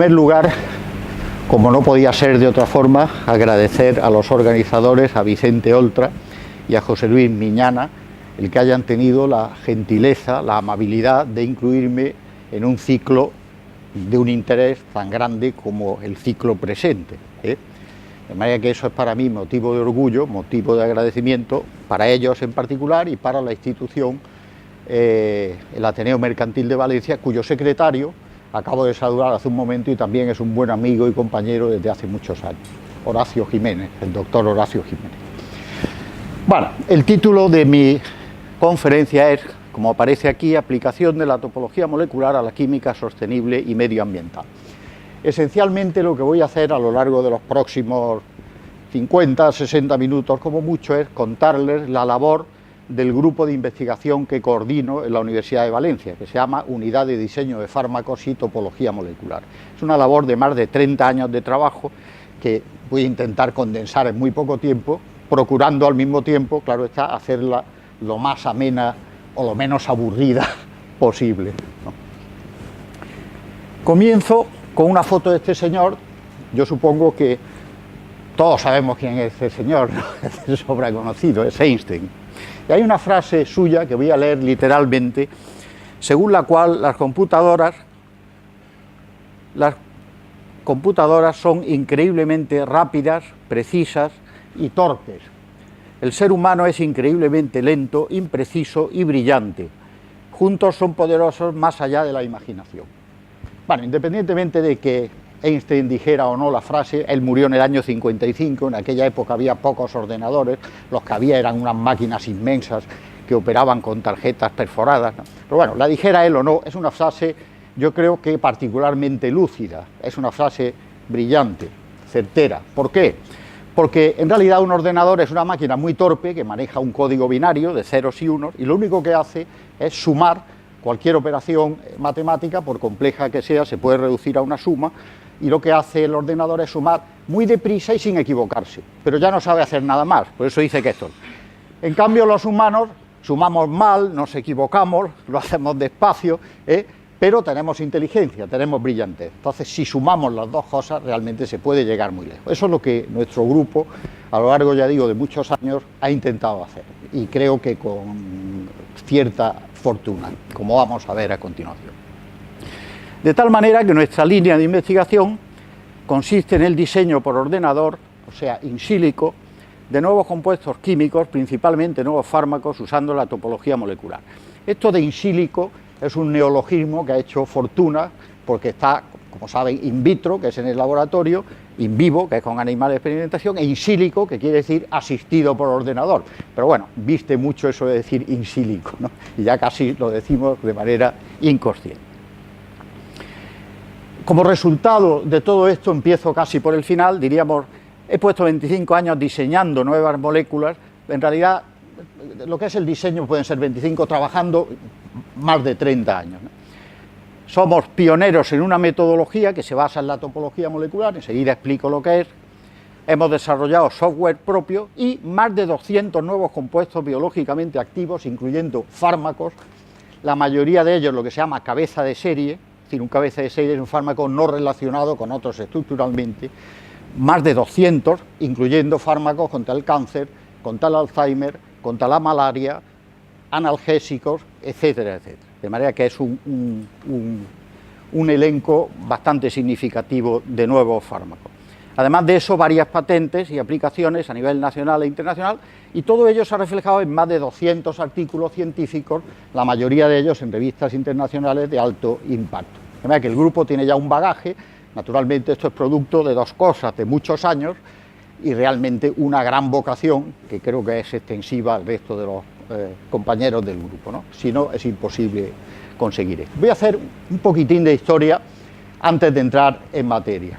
En primer lugar, como no podía ser de otra forma, agradecer a los organizadores, a Vicente Oltra y a José Luis Miñana, el que hayan tenido la gentileza, la amabilidad de incluirme en un ciclo de un interés tan grande como el ciclo presente. De manera que eso es para mí motivo de orgullo, motivo de agradecimiento, para ellos en particular y para la institución, el Ateneo Mercantil de Valencia, cuyo secretario acabo de saludar hace un momento y también es un buen amigo y compañero desde hace muchos años, Horacio Jiménez, el doctor Horacio Jiménez. Bueno, el título de mi conferencia es, como aparece aquí, Aplicación de la topología molecular a la química sostenible y medioambiental. Esencialmente lo que voy a hacer a lo largo de los próximos 50, 60 minutos como mucho es contarles la labor del grupo de investigación que coordino en la Universidad de Valencia, que se llama Unidad de Diseño de Fármacos y Topología Molecular. Es una labor de más de 30 años de trabajo que voy a intentar condensar en muy poco tiempo, procurando al mismo tiempo, claro está, hacerla lo más amena o lo menos aburrida posible, ¿no? Comienzo con una foto de este señor. Yo supongo que todos sabemos quién es este señor, ¿no? Es sobra conocido, es Einstein. Y hay una frase suya que voy a leer literalmente, según la cual las computadoras son increíblemente rápidas, precisas y torpes. El ser humano es increíblemente lento, impreciso y brillante. Juntos son poderosos más allá de la imaginación. Bueno, independientemente de que Einstein dijera o no la frase, él murió en el año 55, en aquella época había pocos ordenadores, los que había eran unas máquinas inmensas que operaban con tarjetas perforadas, ¿no? Pero bueno, la dijera él o no, es una frase, yo creo que particularmente lúcida, es una frase brillante, certera. ¿Por qué? Porque en realidad un ordenador es una máquina muy torpe que maneja un código binario de ceros y unos y lo único que hace es sumar. Cualquier operación matemática, por compleja que sea, se puede reducir a una suma y lo que hace el ordenador es sumar muy deprisa y sin equivocarse, pero ya no sabe hacer nada más, por eso dice que esto. En cambio los humanos sumamos mal, nos equivocamos, lo hacemos despacio, pero tenemos inteligencia, tenemos brillantez. Entonces si sumamos las dos cosas realmente se puede llegar muy lejos. Eso es lo que nuestro grupo a lo largo, ya digo, de muchos años ha intentado hacer y creo que con cierta fortuna, como vamos a ver a continuación. De tal manera que nuestra línea de investigación consiste en el diseño por ordenador, o sea, in silico, de nuevos compuestos químicos, principalmente nuevos fármacos, usando la topología molecular. Esto de in silico es un neologismo que ha hecho fortuna, porque está, como saben, in vitro, que es en el laboratorio, in vivo, que es con animales de experimentación, e in silico, que quiere decir asistido por ordenador. Pero bueno, viste mucho eso de decir in silico, ¿no? Y ya casi lo decimos de manera inconsciente. Como resultado de todo esto, empiezo casi por el final, diríamos, he puesto 25 años diseñando nuevas moléculas, en realidad lo que es el diseño pueden ser 25, trabajando más de 30 años, ¿no? Somos pioneros en una metodología que se basa en la topología molecular, enseguida explico lo que es. Hemos desarrollado software propio y más de 200 nuevos compuestos biológicamente activos, incluyendo fármacos, la mayoría de ellos lo que se llama cabeza de serie, es decir, un cabeza de serie es un fármaco no relacionado con otros estructuralmente, más de 200, incluyendo fármacos contra el cáncer, contra el Alzheimer, contra la malaria, analgésicos, etcétera, etcétera. De manera que es un elenco bastante significativo de nuevos fármacos. Además de eso, varias patentes y aplicaciones a nivel nacional e internacional, y todo ello se ha reflejado en más de 200 artículos científicos, la mayoría de ellos en revistas internacionales de alto impacto. De manera que el grupo tiene ya un bagaje, naturalmente esto es producto de dos cosas, de muchos años, y realmente una gran vocación, que creo que es extensiva al resto de los compañeros del grupo, ¿no? Si no, es imposible conseguir esto. Voy a hacer un poquitín de historia antes de entrar en materia.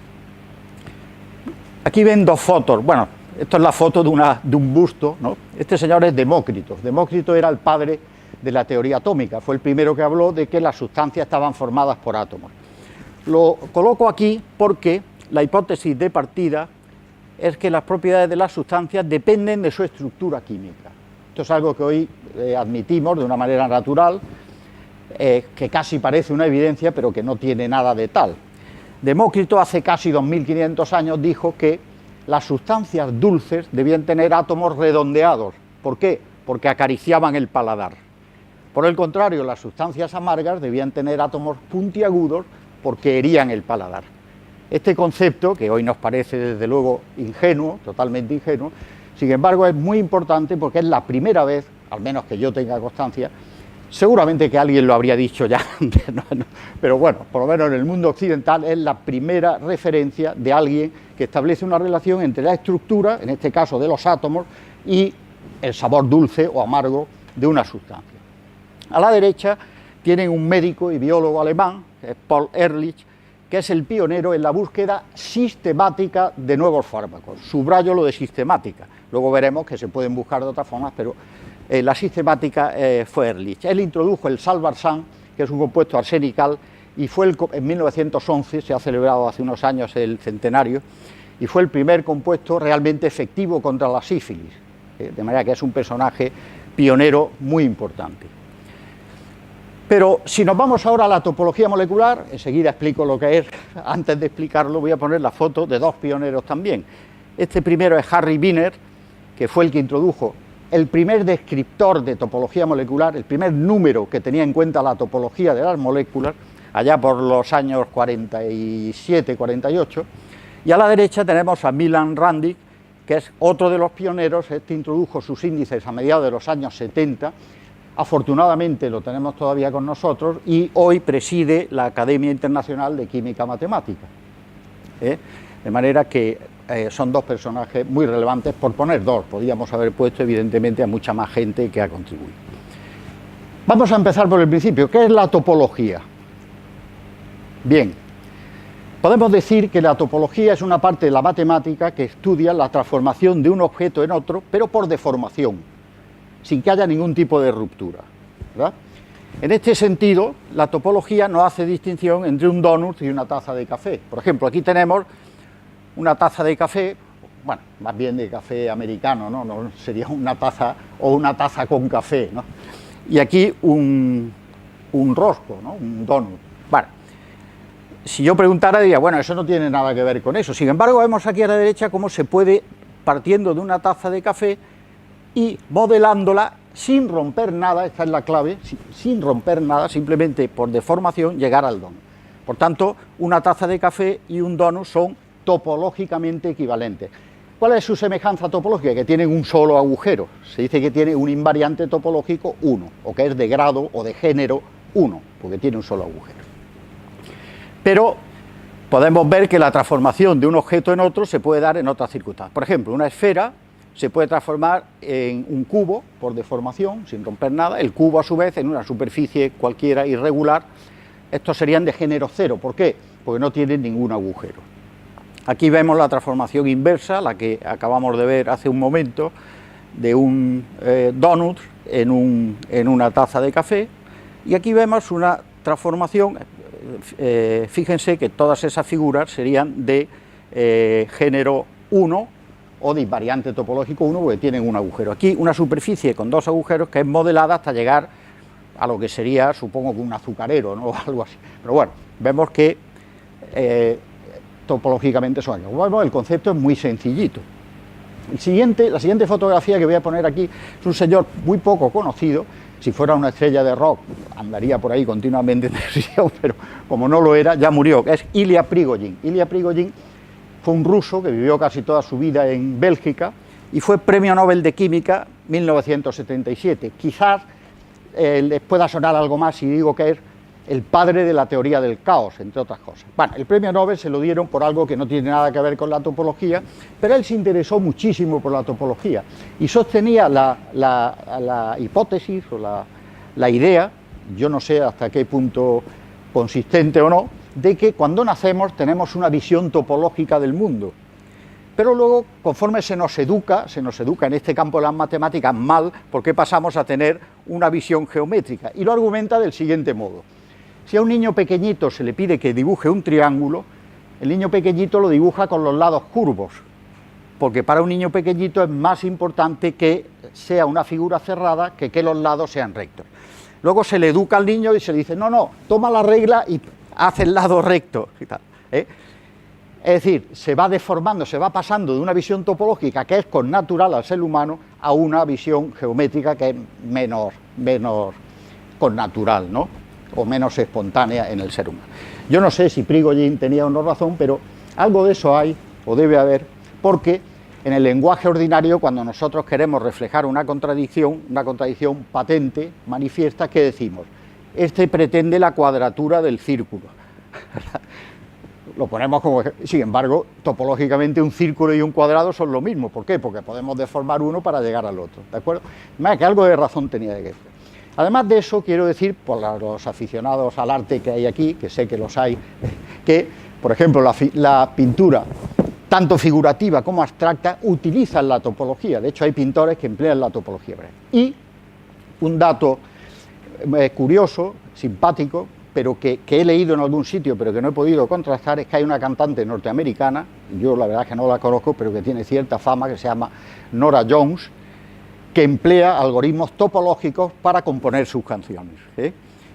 Aquí ven dos fotos. Bueno, esto es la foto de un busto, ¿no? Este señor es Demócrito. Demócrito era el padre de la teoría atómica, fue el primero que habló de que las sustancias estaban formadas por átomos. Lo coloco aquí porque la hipótesis de partida es que las propiedades de las sustancias dependen de su estructura química. Esto es algo que hoy admitimos de una manera natural, que casi parece una evidencia, pero que no tiene nada de tal. Demócrito hace casi 2500 años dijo que las sustancias dulces debían tener átomos redondeados. ¿Por qué? Porque acariciaban el paladar. Por el contrario, las sustancias amargas debían tener átomos puntiagudos porque herían el paladar. Este concepto, que hoy nos parece desde luego ingenuo, totalmente ingenuo, sin embargo es muy importante porque es la primera vez, al menos que yo tenga constancia, seguramente que alguien lo habría dicho ya, pero bueno, por lo menos en el mundo occidental es la primera referencia de alguien que establece una relación entre la estructura, en este caso de los átomos, y el sabor dulce o amargo de una sustancia. A la derecha tienen un médico y biólogo alemán, que es Paul Ehrlich, que es el pionero en la búsqueda sistemática de nuevos fármacos. Subrayo lo de sistemática, luego veremos que se pueden buscar de otras formas, pero la sistemática fue Ehrlich. Él introdujo el salvarsan, que es un compuesto arsenical, y fue en 1911, se ha celebrado hace unos años el centenario, y fue el primer compuesto realmente efectivo contra la sífilis, de manera que es un personaje pionero muy importante. Pero si nos vamos ahora a la topología molecular, enseguida explico lo que es, antes de explicarlo voy a poner la foto de dos pioneros también. Este primero es Harry Wiener, que fue el que introdujo el primer descriptor de topología molecular, el primer número que tenía en cuenta la topología de las moléculas, allá por los años 47, 48, y a la derecha tenemos a Milan Randic, que es otro de los pioneros. Este introdujo sus índices a mediados de los años 70, afortunadamente lo tenemos todavía con nosotros y hoy preside la Academia Internacional de Química Matemática. De manera que son dos personajes muy relevantes, por poner dos, podríamos haber puesto evidentemente a mucha más gente que ha contribuido. Vamos a empezar por el principio. ¿Qué es la topología? Bien, podemos decir que la topología es una parte de la matemática que estudia la transformación de un objeto en otro, pero por deformación, sin que haya ningún tipo de ruptura, ¿verdad? En este sentido, la topología no hace distinción entre un donut y una taza de café. Por ejemplo, aquí tenemos una taza de café, bueno, más bien de café americano, no sería una taza o una taza con café, ¿no? Y aquí un rosco, ¿no? Un donut. Bueno, si yo preguntara diría, bueno, eso no tiene nada que ver con eso. Sin embargo, vemos aquí a la derecha cómo se puede, partiendo de una taza de café y modelándola sin romper nada, esta es la clave, sin romper nada, simplemente por deformación, llegar al donut. Por tanto, una taza de café y un donut son topológicamente equivalentes. ¿Cuál es su semejanza topológica? Que tienen un solo agujero. Se dice que tiene un invariante topológico 1, o que es de grado o de género 1, porque tiene un solo agujero. Pero podemos ver que la transformación de un objeto en otro se puede dar en otras circunstancias. Por ejemplo, una esfera se puede transformar en un cubo por deformación, sin romper nada, el cubo a su vez en una superficie cualquiera irregular. Estos serían de género 0, ¿por qué? Porque no tienen ningún agujero. Aquí vemos la transformación inversa, la que acabamos de ver hace un momento, de un donut en una taza de café, y aquí vemos una transformación, fíjense que todas esas figuras serían de género 1, o de invariante topológico 1, porque tienen un agujero. Aquí una superficie con dos agujeros que es modelada hasta llegar a lo que sería, supongo que un azucarero, ¿no? O algo así. Pero bueno, vemos que topológicamente son algo. Bueno, el concepto es muy sencillito. La siguiente fotografía que voy a poner aquí es un señor muy poco conocido. Si fuera una estrella de rock andaría por ahí continuamente en televisión, pero como no lo era, ya murió, que es Ilya Prigogine. Ilya Prigogine fue un ruso que vivió casi toda su vida en Bélgica y fue Premio Nobel de Química 1977. Quizás les pueda sonar algo más si digo que es el padre de la teoría del caos, entre otras cosas. Bueno, el premio Nobel se lo dieron por algo que no tiene nada que ver con la topología, pero él se interesó muchísimo por la topología y sostenía la hipótesis o la idea, yo no sé hasta qué punto consistente o no, de que cuando nacemos tenemos una visión topológica del mundo, pero luego, conforme se nos educa en este campo de las matemáticas mal, porque pasamos a tener una visión geométrica, y lo argumenta del siguiente modo. Si a un niño pequeñito se le pide que dibuje un triángulo, el niño pequeñito lo dibuja con los lados curvos, porque para un niño pequeñito es más importante que sea una figura cerrada que los lados sean rectos. Luego se le educa al niño y se le dice, no, toma la regla y haz el lado recto y tal. ¿eh? Es decir, se va deformando, se va pasando de una visión topológica que es connatural al ser humano a una visión geométrica que es menos connatural, ¿no? O menos espontánea en el ser humano. Yo no sé si Prigogine tenía o no razón, pero algo de eso hay, o debe haber, porque en el lenguaje ordinario, cuando nosotros queremos reflejar una contradicción patente, manifiesta, ¿qué decimos? Este pretende la cuadratura del círculo. Lo ponemos como... Sin embargo, topológicamente un círculo y un cuadrado son lo mismo. ¿Por qué? Porque podemos deformar uno para llegar al otro, ¿de acuerdo? Más que algo de razón tenía de que ser. Además de eso, quiero decir, por los aficionados al arte que hay aquí, que sé que los hay, que, por ejemplo, la pintura, tanto figurativa como abstracta, utilizan la topología. De hecho, hay pintores que emplean la topología. Y un dato curioso, simpático, pero que he leído en algún sitio, pero que no he podido contrastar, es que hay una cantante norteamericana, yo la verdad es que no la conozco, pero que tiene cierta fama, que se llama Norah Jones, que emplea algoritmos topológicos para componer sus canciones, ¿eh?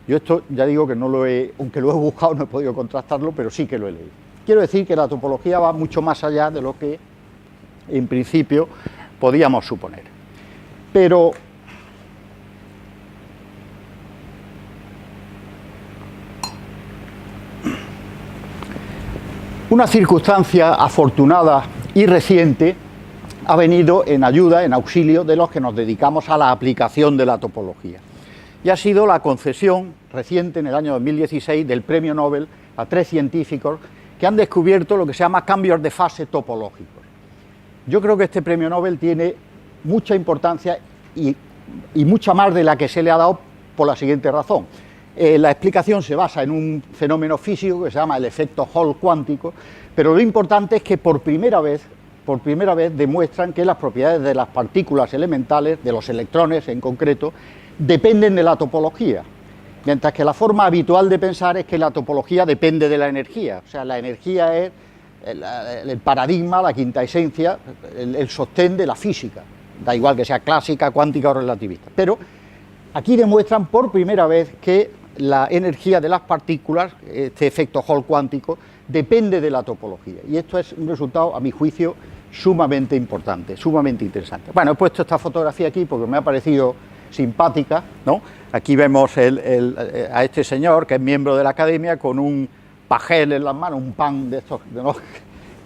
Yo esto, ya digo que no lo he, aunque lo he buscado, no he podido contrastarlo, pero sí que lo he leído. Quiero decir que la topología va mucho más allá de lo que, en principio, podíamos suponer. Pero una circunstancia afortunada y reciente ha venido en ayuda, en auxilio de los que nos dedicamos a la aplicación de la topología. Y ha sido la concesión reciente, en el año 2016, del premio Nobel a 3 científicos que han descubierto lo que se llama cambios de fase topológicos. Yo creo que este premio Nobel tiene mucha importancia y mucha más de la que se le ha dado por la siguiente razón. La explicación se basa en un fenómeno físico que se llama el efecto Hall cuántico, pero lo importante es que por primera vez demuestran que las propiedades de las partículas elementales, de los electrones en concreto, dependen de la topología, mientras que la forma habitual de pensar es que la topología depende de la energía, o sea, la energía es el paradigma, la quinta esencia, el sostén de la física, da igual que sea clásica, cuántica o relativista, pero aquí demuestran por primera vez que la energía de las partículas, este efecto Hall cuántico, depende de la topología, y esto es un resultado, a mi juicio, sumamente importante, sumamente interesante. Bueno, he puesto esta fotografía aquí porque me ha parecido simpática, ¿no? Aquí vemos a este señor, que es miembro de la academia, con un pajel en las manos, un pan de estos, ¿no?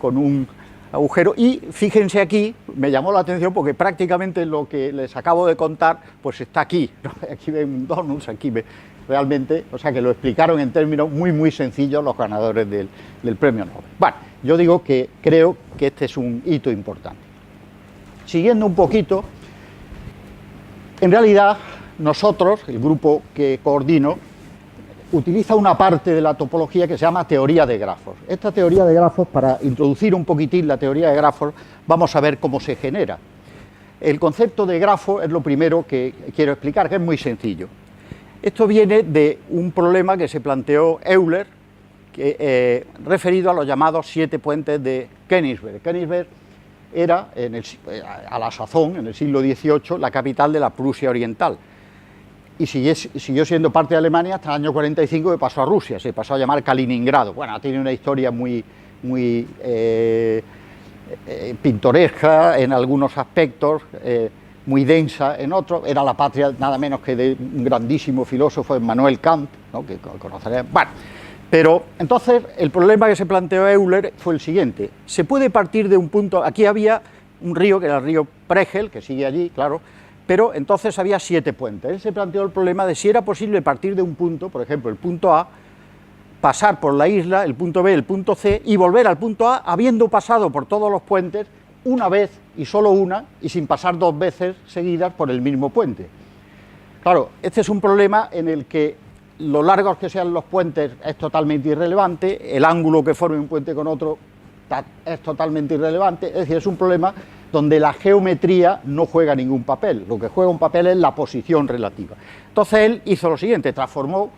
Con un agujero, y fíjense aquí, me llamó la atención porque prácticamente lo que les acabo de contar, pues está aquí, ¿no? Aquí ven donuts, aquí ve, realmente, o sea que lo explicaron en términos muy sencillos los ganadores del premio Nobel. Bueno, yo digo que creo que este es un hito importante. Siguiendo un poquito, en realidad nosotros, el grupo que coordino, utiliza una parte de la topología que se llama teoría de grafos. Esta teoría de grafos, para introducir un poquitín la teoría de grafos, vamos a ver cómo se genera. El concepto de grafo es lo primero que quiero explicar, que es muy sencillo. Esto viene de un problema que se planteó Euler, referido a los llamados 7 puentes de Königsberg. Königsberg era, a la sazón, en el siglo XVIII, la capital de la Prusia Oriental. Y siguió siendo parte de Alemania hasta el año 45, que pasó a Rusia, se pasó a llamar Kaliningrado. Bueno, tiene una historia muy pintoresca en algunos aspectos, muy densa en otros. Era la patria nada menos que de un grandísimo filósofo, Immanuel Kant, ¿no? Que conoceré. Bueno, pero entonces el problema que se planteó Euler fue el siguiente: se puede partir de un punto. Aquí había un río que era el río Pregel, que sigue allí, claro, pero entonces había 7 puentes. Él se planteó el problema de si era posible partir de un punto, por ejemplo el punto A, pasar por la isla, el punto B, el punto C, y volver al punto A habiendo pasado por todos los puentes una vez y solo una, y sin pasar 2 veces seguidas por el mismo puente. Claro, este es un problema en el que lo largos que sean los puentes es totalmente irrelevante, el ángulo que forme un puente con otro es totalmente irrelevante, es decir, es un problema donde la geometría no juega ningún papel, lo que juega un papel es la posición relativa. Entonces él hizo lo siguiente, transformó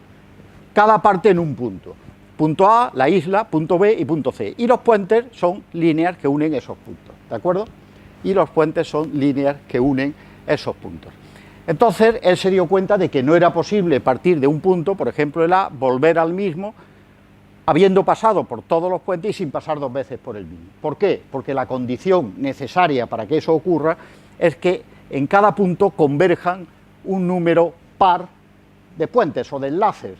cada parte en un punto. Punto A, la isla, punto B y punto C. Y los puentes son líneas que unen esos puntos, ¿de acuerdo? Y los puentes son líneas que unen esos puntos. Entonces él se dio cuenta de que no era posible partir de un punto, por ejemplo el A, volver al mismo, habiendo pasado por todos los puentes y sin pasar dos veces por el mismo. ¿Por qué? Porque la condición necesaria para que eso ocurra es que en cada punto converjan un número par de puentes o de enlaces,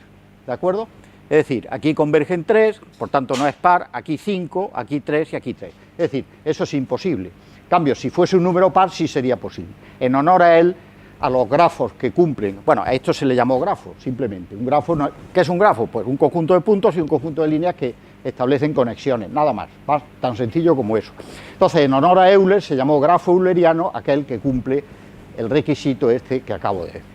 ¿de acuerdo? Es decir, aquí convergen 3, por tanto no es par, aquí 5, aquí 3 y aquí 3. Es decir, eso es imposible. En cambio, si fuese un número par, sí sería posible. En honor a él, a los grafos que cumplen, bueno, a esto se le llamó grafo, simplemente. Un grafo, ¿qué es un grafo? Pues un conjunto de puntos y un conjunto de líneas que establecen conexiones, nada más, tan sencillo como eso. Entonces, en honor a Euler, se llamó grafo euleriano aquel que cumple el requisito este que acabo de decir.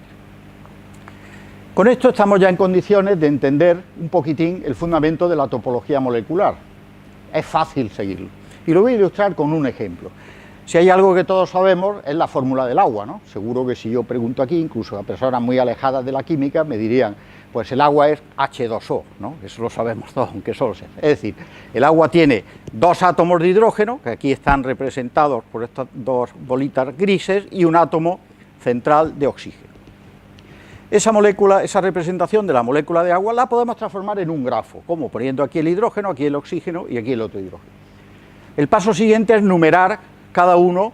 Con esto estamos ya en condiciones de entender un poquitín el fundamento de la topología molecular. Es fácil seguirlo. Y lo voy a ilustrar con un ejemplo. Si hay algo que todos sabemos, es la fórmula del agua, ¿no? Seguro que si yo pregunto aquí, incluso a personas muy alejadas de la química, me dirían, pues el agua es H2O, ¿no? Eso lo sabemos todos, aunque solo sea. Es decir, el agua tiene dos átomos de hidrógeno, que aquí están representados por estas dos bolitas grises, y un átomo central de oxígeno. Esa molécula, esa representación de la molécula de agua, la podemos transformar en un grafo, como poniendo aquí el hidrógeno, aquí el oxígeno y aquí el otro hidrógeno. El paso siguiente es numerar cada uno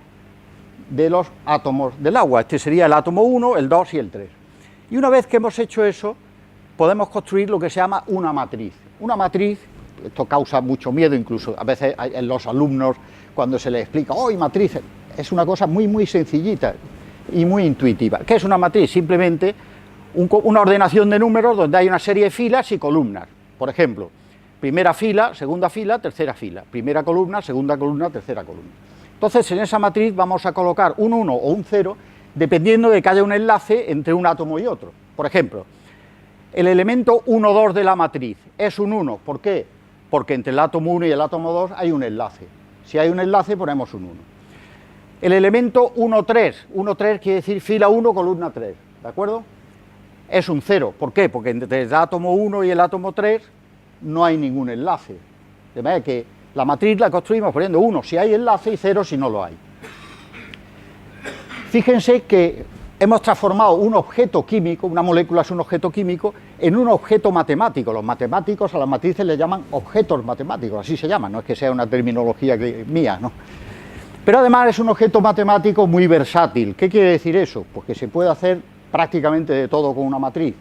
de los átomos del agua. Este sería el átomo 1, el 2 y el 3. Y una vez que hemos hecho eso, podemos construir lo que se llama una matriz. Una matriz, esto causa mucho miedo incluso, a veces en los alumnos cuando se les explica, ¡oh, y matrices! Es una cosa muy, muy sencillita y muy intuitiva. ¿Qué es una matriz? Simplemente una ordenación de números donde hay una serie de filas y columnas. Por ejemplo, primera fila, segunda fila, tercera fila. Primera columna, segunda columna, tercera columna. Entonces, en esa matriz vamos a colocar un 1 o un 0, dependiendo de que haya un enlace entre un átomo y otro. Por ejemplo, el elemento 1, 2 de la matriz es un 1. ¿Por qué? Porque entre el átomo 1 y el átomo 2 hay un enlace. Si hay un enlace, ponemos un 1. El elemento 1, 3. 1, 3 quiere decir fila 1, columna 3. ¿De acuerdo? Es un 0. ¿Por qué? Porque entre el átomo 1 y el átomo 3 no hay ningún enlace. De manera que la matriz la construimos poniendo 1 si hay enlace y 0 si no lo hay. Fíjense que hemos transformado un objeto químico, una molécula es un objeto químico, en un objeto matemático. Los matemáticos a las matrices le llaman objetos matemáticos, así se llaman, no es que sea una terminología mía, ¿no? Pero además es un objeto matemático muy versátil. ¿Qué quiere decir eso? Pues que se puede hacer prácticamente de todo con una matriz.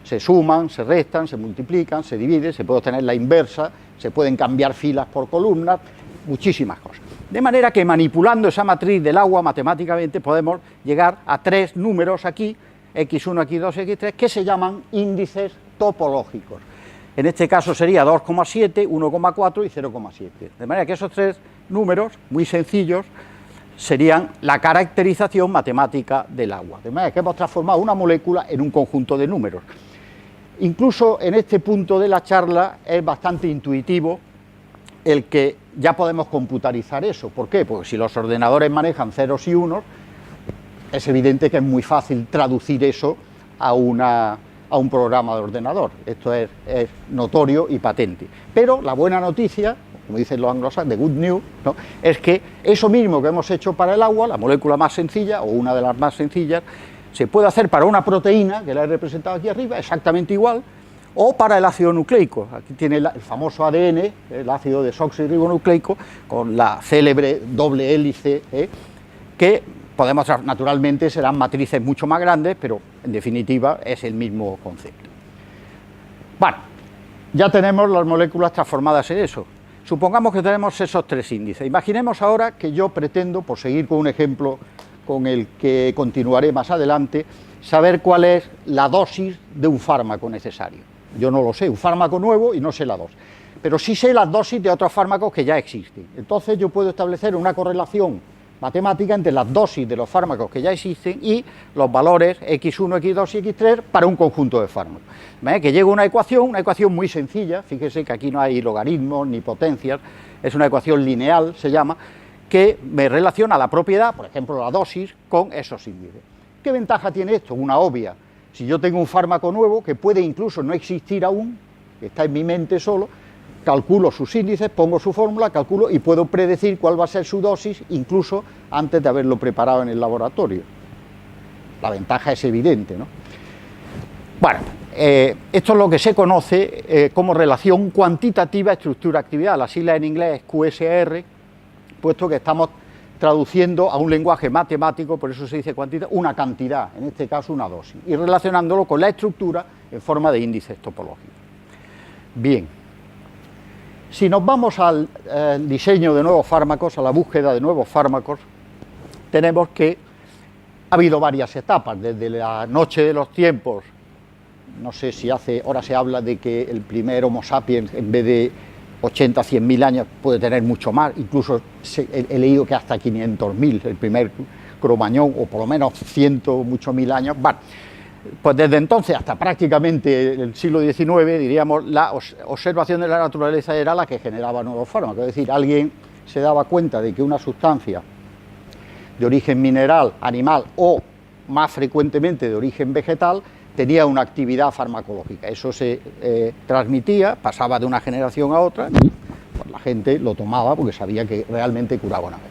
Se suman, se restan, se multiplican, se dividen, se puede obtener la inversa, se pueden cambiar filas por columnas, muchísimas cosas. De manera que manipulando esa matriz del agua matemáticamente podemos llegar a tres números aquí, x1, x2, x3, que se llaman índices topológicos. En este caso sería 2,7, 1,4 y 0,7. De manera que esos tres números, muy sencillos, serían la caracterización matemática del agua. De manera que hemos transformado una molécula en un conjunto de números. Incluso en este punto de la charla es bastante intuitivo el que ya podemos computarizar eso. ¿Por qué? Porque si los ordenadores manejan ceros y unos, es evidente que es muy fácil traducir eso a un programa de ordenador. Esto es notorio y patente. Pero la buena noticia, como dicen los anglosajones, the good news, ¿no?, es que eso mismo que hemos hecho para el agua, la molécula más sencilla o una de las más sencillas, se puede hacer para una proteína, que la he representado aquí arriba, exactamente igual, o para el ácido nucleico. Aquí tiene el famoso ADN, el ácido desoxirribonucleico, con la célebre doble hélice, que podemos, naturalmente, serán matrices mucho más grandes, pero en definitiva es el mismo concepto. Bueno, ya tenemos las moléculas transformadas en eso. Supongamos que tenemos esos tres índices. Imaginemos ahora que yo pretendo, por seguir con un ejemplo con el que continuaré más adelante, saber cuál es la dosis de un fármaco necesario. Yo no lo sé, un fármaco nuevo y no sé la dosis, pero sí sé las dosis de otros fármacos que ya existen. Entonces yo puedo establecer una correlación matemática entre las dosis de los fármacos que ya existen y los valores x1, x2 y x3 para un conjunto de fármacos. Que llega una ecuación muy sencilla, fíjese que aquí no hay logaritmos ni potencias, es una ecuación lineal, se llama, que me relaciona la propiedad, por ejemplo la dosis, con esos índices. ¿Qué ventaja tiene esto? Una obvia. Si yo tengo un fármaco nuevo que puede incluso no existir aún, que está en mi mente solo, calculo sus índices, pongo su fórmula, calculo y puedo predecir cuál va a ser su dosis incluso antes de haberlo preparado en el laboratorio. La ventaja es evidente, ¿no? Bueno, Esto es lo que se conoce como relación cuantitativa estructura-actividad. La sigla en inglés es QSR, puesto que estamos traduciendo a un lenguaje matemático, por eso se dice cuantitativa, una cantidad, en este caso una dosis, y relacionándolo con la estructura en forma de índices topológicos. Bien, si nos vamos al diseño de nuevos fármacos, a la búsqueda de nuevos fármacos, tenemos que ha habido varias etapas, desde la noche de los tiempos. No sé si ahora se habla de que el primer Homo sapiens, en vez de 80, 100.000 años, puede tener mucho más, incluso he leído que hasta 500.000, el primer Cromañón, o por lo menos 100, muchos mil años. Bueno, pues desde entonces hasta prácticamente el siglo XIX, diríamos, la observación de la naturaleza era la que generaba nuevos fármacos, es decir, alguien se daba cuenta de que una sustancia de origen mineral, animal o, más frecuentemente, de origen vegetal, tenía una actividad farmacológica. Eso se transmitía, pasaba de una generación a otra, y pues la gente lo tomaba porque sabía que realmente curaba una vez.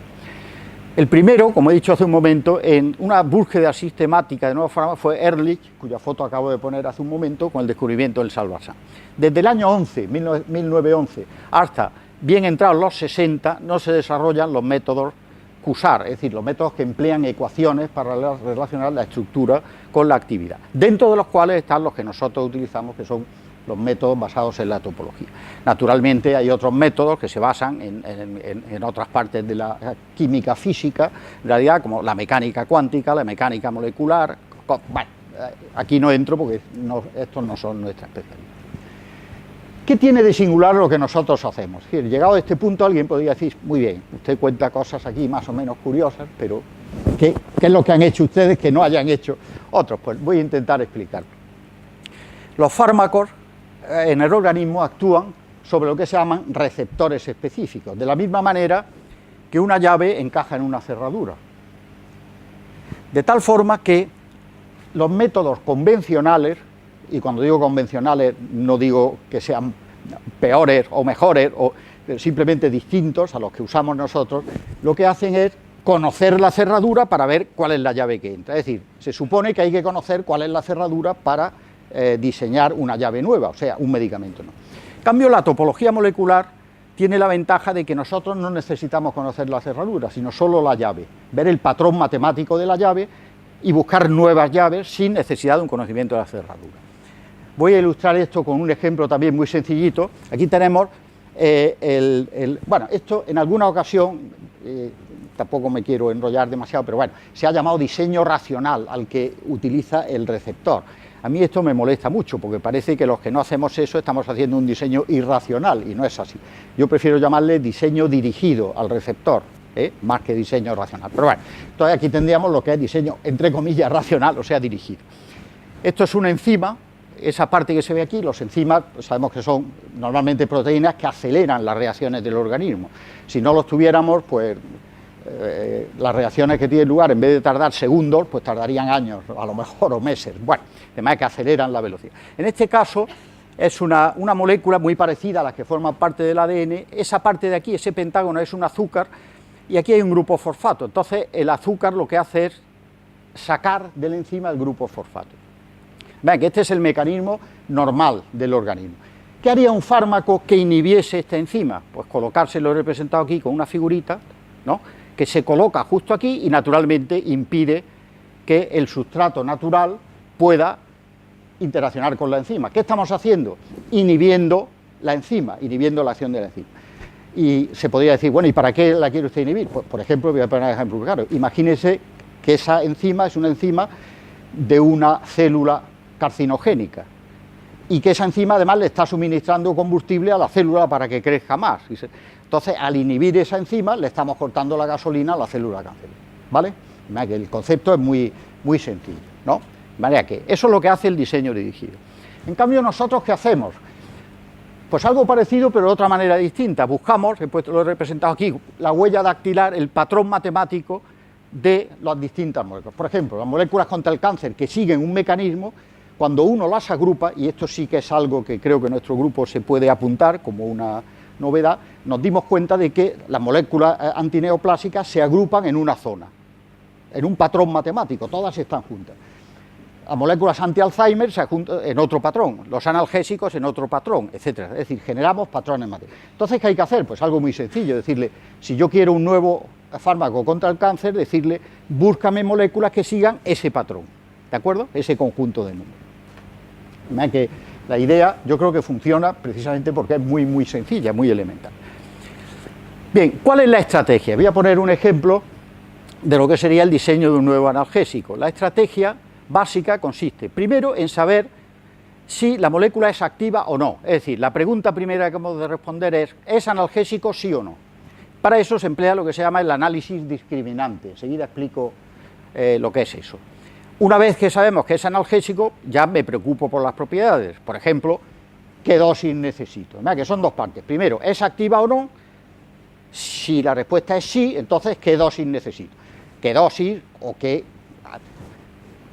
El primero, como he dicho hace un momento, en una búsqueda sistemática de nuevos fármacos fue Ehrlich, cuya foto acabo de poner hace un momento, con el descubrimiento del salvarsan. Desde el año 1911, hasta bien entrados los 60, no se desarrollan los métodos CUSAR, es decir, los métodos que emplean ecuaciones para relacionar la estructura con la actividad, dentro de los cuales están los que nosotros utilizamos, que son los métodos basados en la topología. Naturalmente hay otros métodos que se basan en otras partes de la química física, en realidad, como la mecánica cuántica, la mecánica molecular. Bueno, aquí no entro porque estos no son nuestra especialidad. ¿Qué tiene de singular lo que nosotros hacemos? Es decir, llegado a este punto, alguien podría decir, muy bien, usted cuenta cosas aquí más o menos curiosas, pero ¿qué es lo que han hecho ustedes que no hayan hecho otros? Pues voy a intentar explicarlo. Los fármacos en el organismo actúan sobre lo que se llaman receptores específicos, de la misma manera que una llave encaja en una cerradura. De tal forma que los métodos convencionales, y cuando digo convencionales no digo que sean peores o mejores, o simplemente distintos a los que usamos nosotros, lo que hacen es conocer la cerradura para ver cuál es la llave que entra. Es decir, se supone que hay que conocer cuál es la cerradura para diseñar una llave nueva, o sea, un medicamento nuevo. En cambio, la topología molecular tiene la ventaja de que nosotros no necesitamos conocer la cerradura, sino solo la llave, ver el patrón matemático de la llave y buscar nuevas llaves sin necesidad de un conocimiento de la cerradura. Voy a ilustrar esto con un ejemplo también muy sencillito. Aquí tenemos, bueno, esto en alguna ocasión, tampoco me quiero enrollar demasiado, pero bueno, se ha llamado diseño racional al que utiliza el receptor. A mí esto me molesta mucho porque parece que los que no hacemos eso estamos haciendo un diseño irracional y no es así. Yo prefiero llamarle diseño dirigido al receptor, más que diseño racional. Pero bueno, entonces aquí tendríamos lo que es diseño, entre comillas, racional, o sea, dirigido. Esto es una enzima. Esa parte que se ve aquí, los enzimas, sabemos que son normalmente proteínas que aceleran las reacciones del organismo. Si no los tuviéramos, pues las reacciones que tienen lugar, en vez de tardar segundos, pues tardarían años, a lo mejor, o meses. Bueno, además que aceleran la velocidad. En este caso, es una molécula muy parecida a las que forman parte del ADN. Esa parte de aquí, ese pentágono, es un azúcar, y aquí hay un grupo fosfato. Entonces, el azúcar lo que hace es sacar de la enzima el grupo fosfato. Vean que este es el mecanismo normal del organismo. ¿Qué haría un fármaco que inhibiese esta enzima? Pues colocarse, lo he representado aquí con una figurita, ¿no?, que se coloca justo aquí y naturalmente impide que el sustrato natural pueda interaccionar con la enzima. ¿Qué estamos haciendo? Inhibiendo la enzima, inhibiendo la acción de la enzima. Y se podría decir, bueno, ¿y para qué la quiere usted inhibir? Pues, por ejemplo, voy a poner un ejemplo claro. Imagínese que esa enzima es una enzima de una célula carcinogénica y que esa enzima además le está suministrando combustible a la célula para que crezca más. Entonces, al inhibir esa enzima, le estamos cortando la gasolina a la célula cancerígena, ¿vale? El concepto es muy, muy sencillo, ¿no? De manera que eso es lo que hace el diseño dirigido. En cambio, ¿nosotros qué hacemos? Pues algo parecido, pero de otra manera distinta. Buscamos, lo he representado aquí, la huella dactilar, el patrón matemático de las distintas moléculas. Por ejemplo, las moléculas contra el cáncer que siguen un mecanismo, cuando uno las agrupa, y esto sí que es algo que creo que nuestro grupo se puede apuntar como una novedad, nos dimos cuenta de que las moléculas antineoplásicas se agrupan en una zona, en un patrón matemático, todas están juntas. Las moléculas anti-Alzheimer se juntan en otro patrón, los analgésicos en otro patrón, etcétera. Es decir, generamos patrones matemáticos. Entonces, ¿qué hay que hacer? Pues algo muy sencillo, decirle, si yo quiero un nuevo fármaco contra el cáncer, decirle, búscame moléculas que sigan ese patrón, ¿de acuerdo? Ese conjunto de números. Que la idea yo creo que funciona precisamente porque es muy, muy sencilla, muy elemental. Bien, ¿cuál es la estrategia? Voy a poner un ejemplo de lo que sería el diseño de un nuevo analgésico. La estrategia básica consiste, primero, en saber si la molécula es activa o no. Es decir, la pregunta primera que hemos de responder ¿es analgésico sí o no? Para eso se emplea lo que se llama el análisis discriminante. Enseguida explico lo que es eso. Una vez que sabemos que es analgésico, ya me preocupo por las propiedades. Por ejemplo, ¿qué dosis necesito? Que son dos partes. Primero, ¿es activa o no? Si la respuesta es sí, entonces, ¿qué dosis necesito? ¿Qué dosis o qué?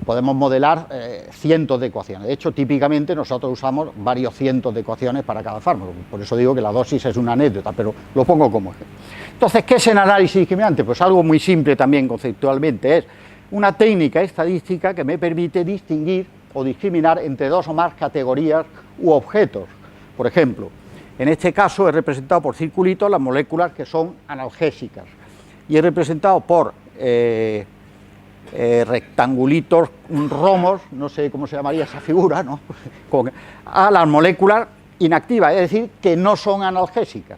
Podemos modelar cientos de ecuaciones. De hecho, típicamente nosotros usamos varios cientos de ecuaciones para cada fármaco. Por eso digo que la dosis es una anécdota, pero lo pongo como ejemplo. Entonces, ¿qué es el análisis discriminante? Pues algo muy simple también conceptualmente. Es una técnica estadística que me permite distinguir o discriminar entre dos o más categorías u objetos. Por ejemplo, en este caso he representado por circulitos las moléculas que son analgésicas y he representado por rectangulitos romos, no sé cómo se llamaría esa figura, ¿no? A las moléculas inactivas, es decir, que no son analgésicas,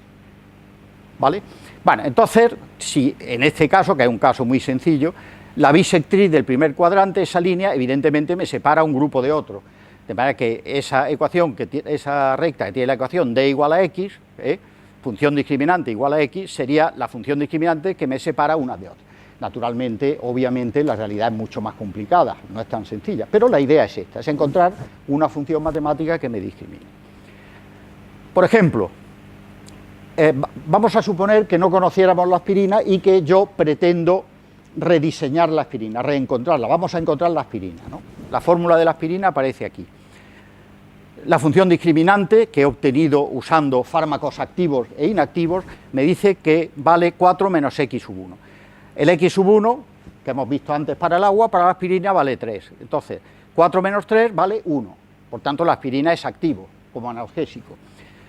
¿vale? Bueno, entonces, si en este caso, que es un caso muy sencillo, la bisectriz del primer cuadrante, esa línea, evidentemente me separa un grupo de otro, de manera que esa ecuación, esa recta que tiene la ecuación d igual a x, función discriminante igual a x, sería la función discriminante que me separa una de otra. Naturalmente, obviamente, la realidad es mucho más complicada, no es tan sencilla, pero la idea es esta, es encontrar una función matemática que me discrimine. Por ejemplo, vamos a suponer que no conociéramos la aspirina y que yo pretendo rediseñar la aspirina, reencontrarla, vamos a encontrar la aspirina, ¿no? La fórmula de la aspirina aparece aquí. La función discriminante que he obtenido usando fármacos activos e inactivos me dice que vale 4 menos x sub 1. El x sub 1, que hemos visto antes para el agua, para la aspirina vale 3. Entonces, 4 menos 3 vale 1. Por tanto, la aspirina es activo, como analgésico.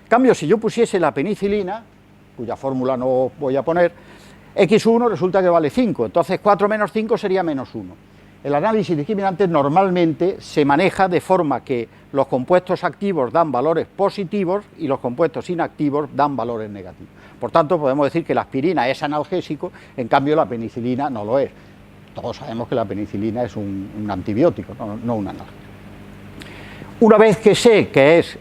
En cambio, si yo pusiese la penicilina, cuya fórmula no voy a poner, x sub 1 resulta que vale 5. Entonces, 4 menos 5 sería menos 1. El análisis discriminante normalmente se maneja de forma que los compuestos activos dan valores positivos y los compuestos inactivos dan valores negativos. Por tanto, podemos decir que la aspirina es analgésico, en cambio la penicilina no lo es. Todos sabemos que la penicilina es un antibiótico, no un analgésico. Una vez que sé que es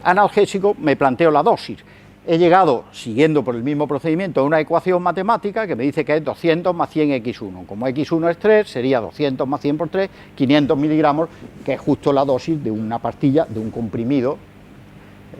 analgésico, me planteo la dosis. He llegado, siguiendo por el mismo procedimiento, a una ecuación matemática que me dice que es 200 más 100 x1. Como x1 es 3, sería 200 más 100 por 3, 500 miligramos, que es justo la dosis de una pastilla, de un comprimido,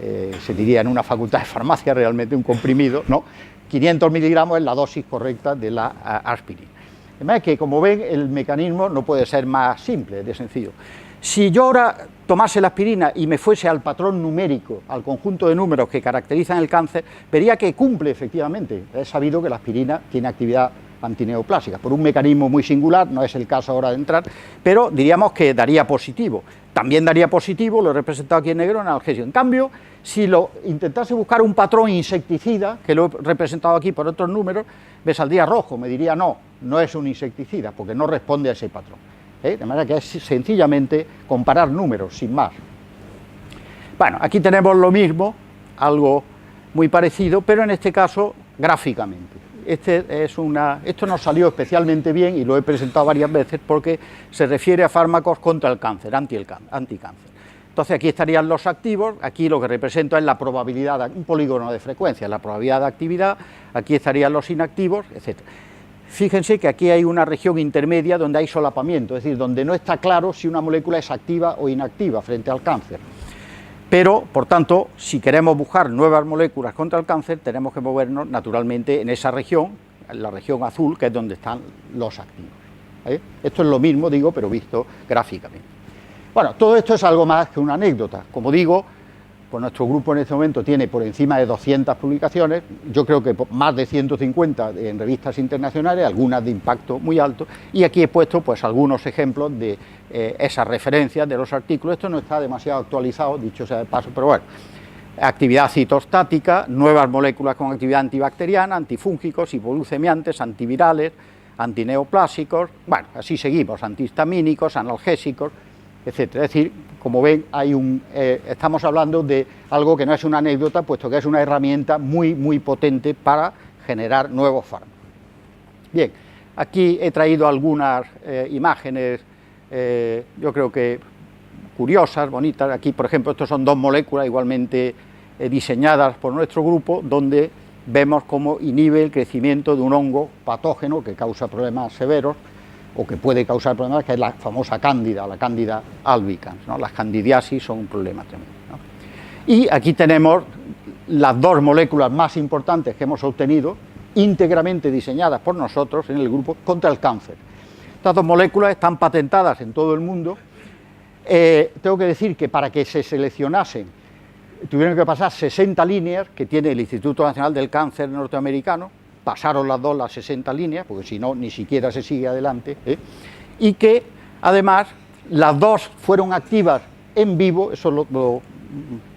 se diría en una facultad de farmacia realmente un comprimido, ¿no? 500 miligramos es la dosis correcta de la aspirina. De manera que, como ven, el mecanismo no puede ser más simple, de sencillo. Si yo ahora tomase la aspirina y me fuese al patrón numérico, al conjunto de números que caracterizan el cáncer, vería que cumple efectivamente. Es sabido que la aspirina tiene actividad antineoplásica, por un mecanismo muy singular, no es el caso ahora de entrar, pero diríamos que daría positivo. También daría positivo, lo he representado aquí en negro, en analgésico. En cambio, si lo intentase buscar un patrón insecticida, que lo he representado aquí por otros números, me saldría rojo, me diría no es un insecticida, porque no responde a ese patrón. De manera que es sencillamente comparar números, sin más. Bueno, aquí tenemos lo mismo, algo muy parecido, pero en este caso gráficamente. Esto nos salió especialmente bien y lo he presentado varias veces porque se refiere a fármacos contra el cáncer, anticáncer. Entonces aquí estarían los activos, aquí lo que represento es la probabilidad, un polígono de frecuencia, la probabilidad de actividad, aquí estarían los inactivos, etc. Fíjense que aquí hay una región intermedia donde hay solapamiento, es decir, donde no está claro si una molécula es activa o inactiva frente al cáncer. Pero, por tanto, si queremos buscar nuevas moléculas contra el cáncer, tenemos que movernos naturalmente en esa región, en la región azul, que es donde están los activos. Esto es lo mismo, digo, pero visto gráficamente. Bueno, todo esto es algo más que una anécdota. Como digo, pues nuestro grupo en este momento tiene por encima de 200 publicaciones, yo creo que más de 150 en revistas internacionales, algunas de impacto muy alto, y aquí he puesto pues algunos ejemplos de esas referencias de los artículos. Esto no está demasiado actualizado, dicho sea de paso, pero bueno. Actividad citostática, nuevas moléculas con actividad antibacteriana, antifúngicos, hipoglucemiantes, antivirales, antineoplásicos, bueno, así seguimos, antihistamínicos, analgésicos, etcétera. Es decir, como ven, estamos hablando de algo que no es una anécdota, puesto que es una herramienta muy, muy potente para generar nuevos fármacos. Bien, aquí he traído algunas imágenes, yo creo que curiosas, bonitas. Aquí, por ejemplo, estos son dos moléculas igualmente diseñadas por nuestro grupo, donde vemos cómo inhibe el crecimiento de un hongo patógeno que causa problemas severos, o que puede causar problemas, que es la famosa cándida, la cándida albicans, ¿no? Las candidiasis son un problema tremendo, ¿no? Y aquí tenemos las dos moléculas más importantes que hemos obtenido, íntegramente diseñadas por nosotros en el grupo, contra el cáncer. Estas dos moléculas están patentadas en todo el mundo. Tengo que decir que para que se seleccionasen tuvieron que pasar 60 líneas que tiene el Instituto Nacional del Cáncer norteamericano. Pasaron las dos las 60 líneas, porque si no, ni siquiera se sigue adelante, y que además las dos fueron activas en vivo, eso lo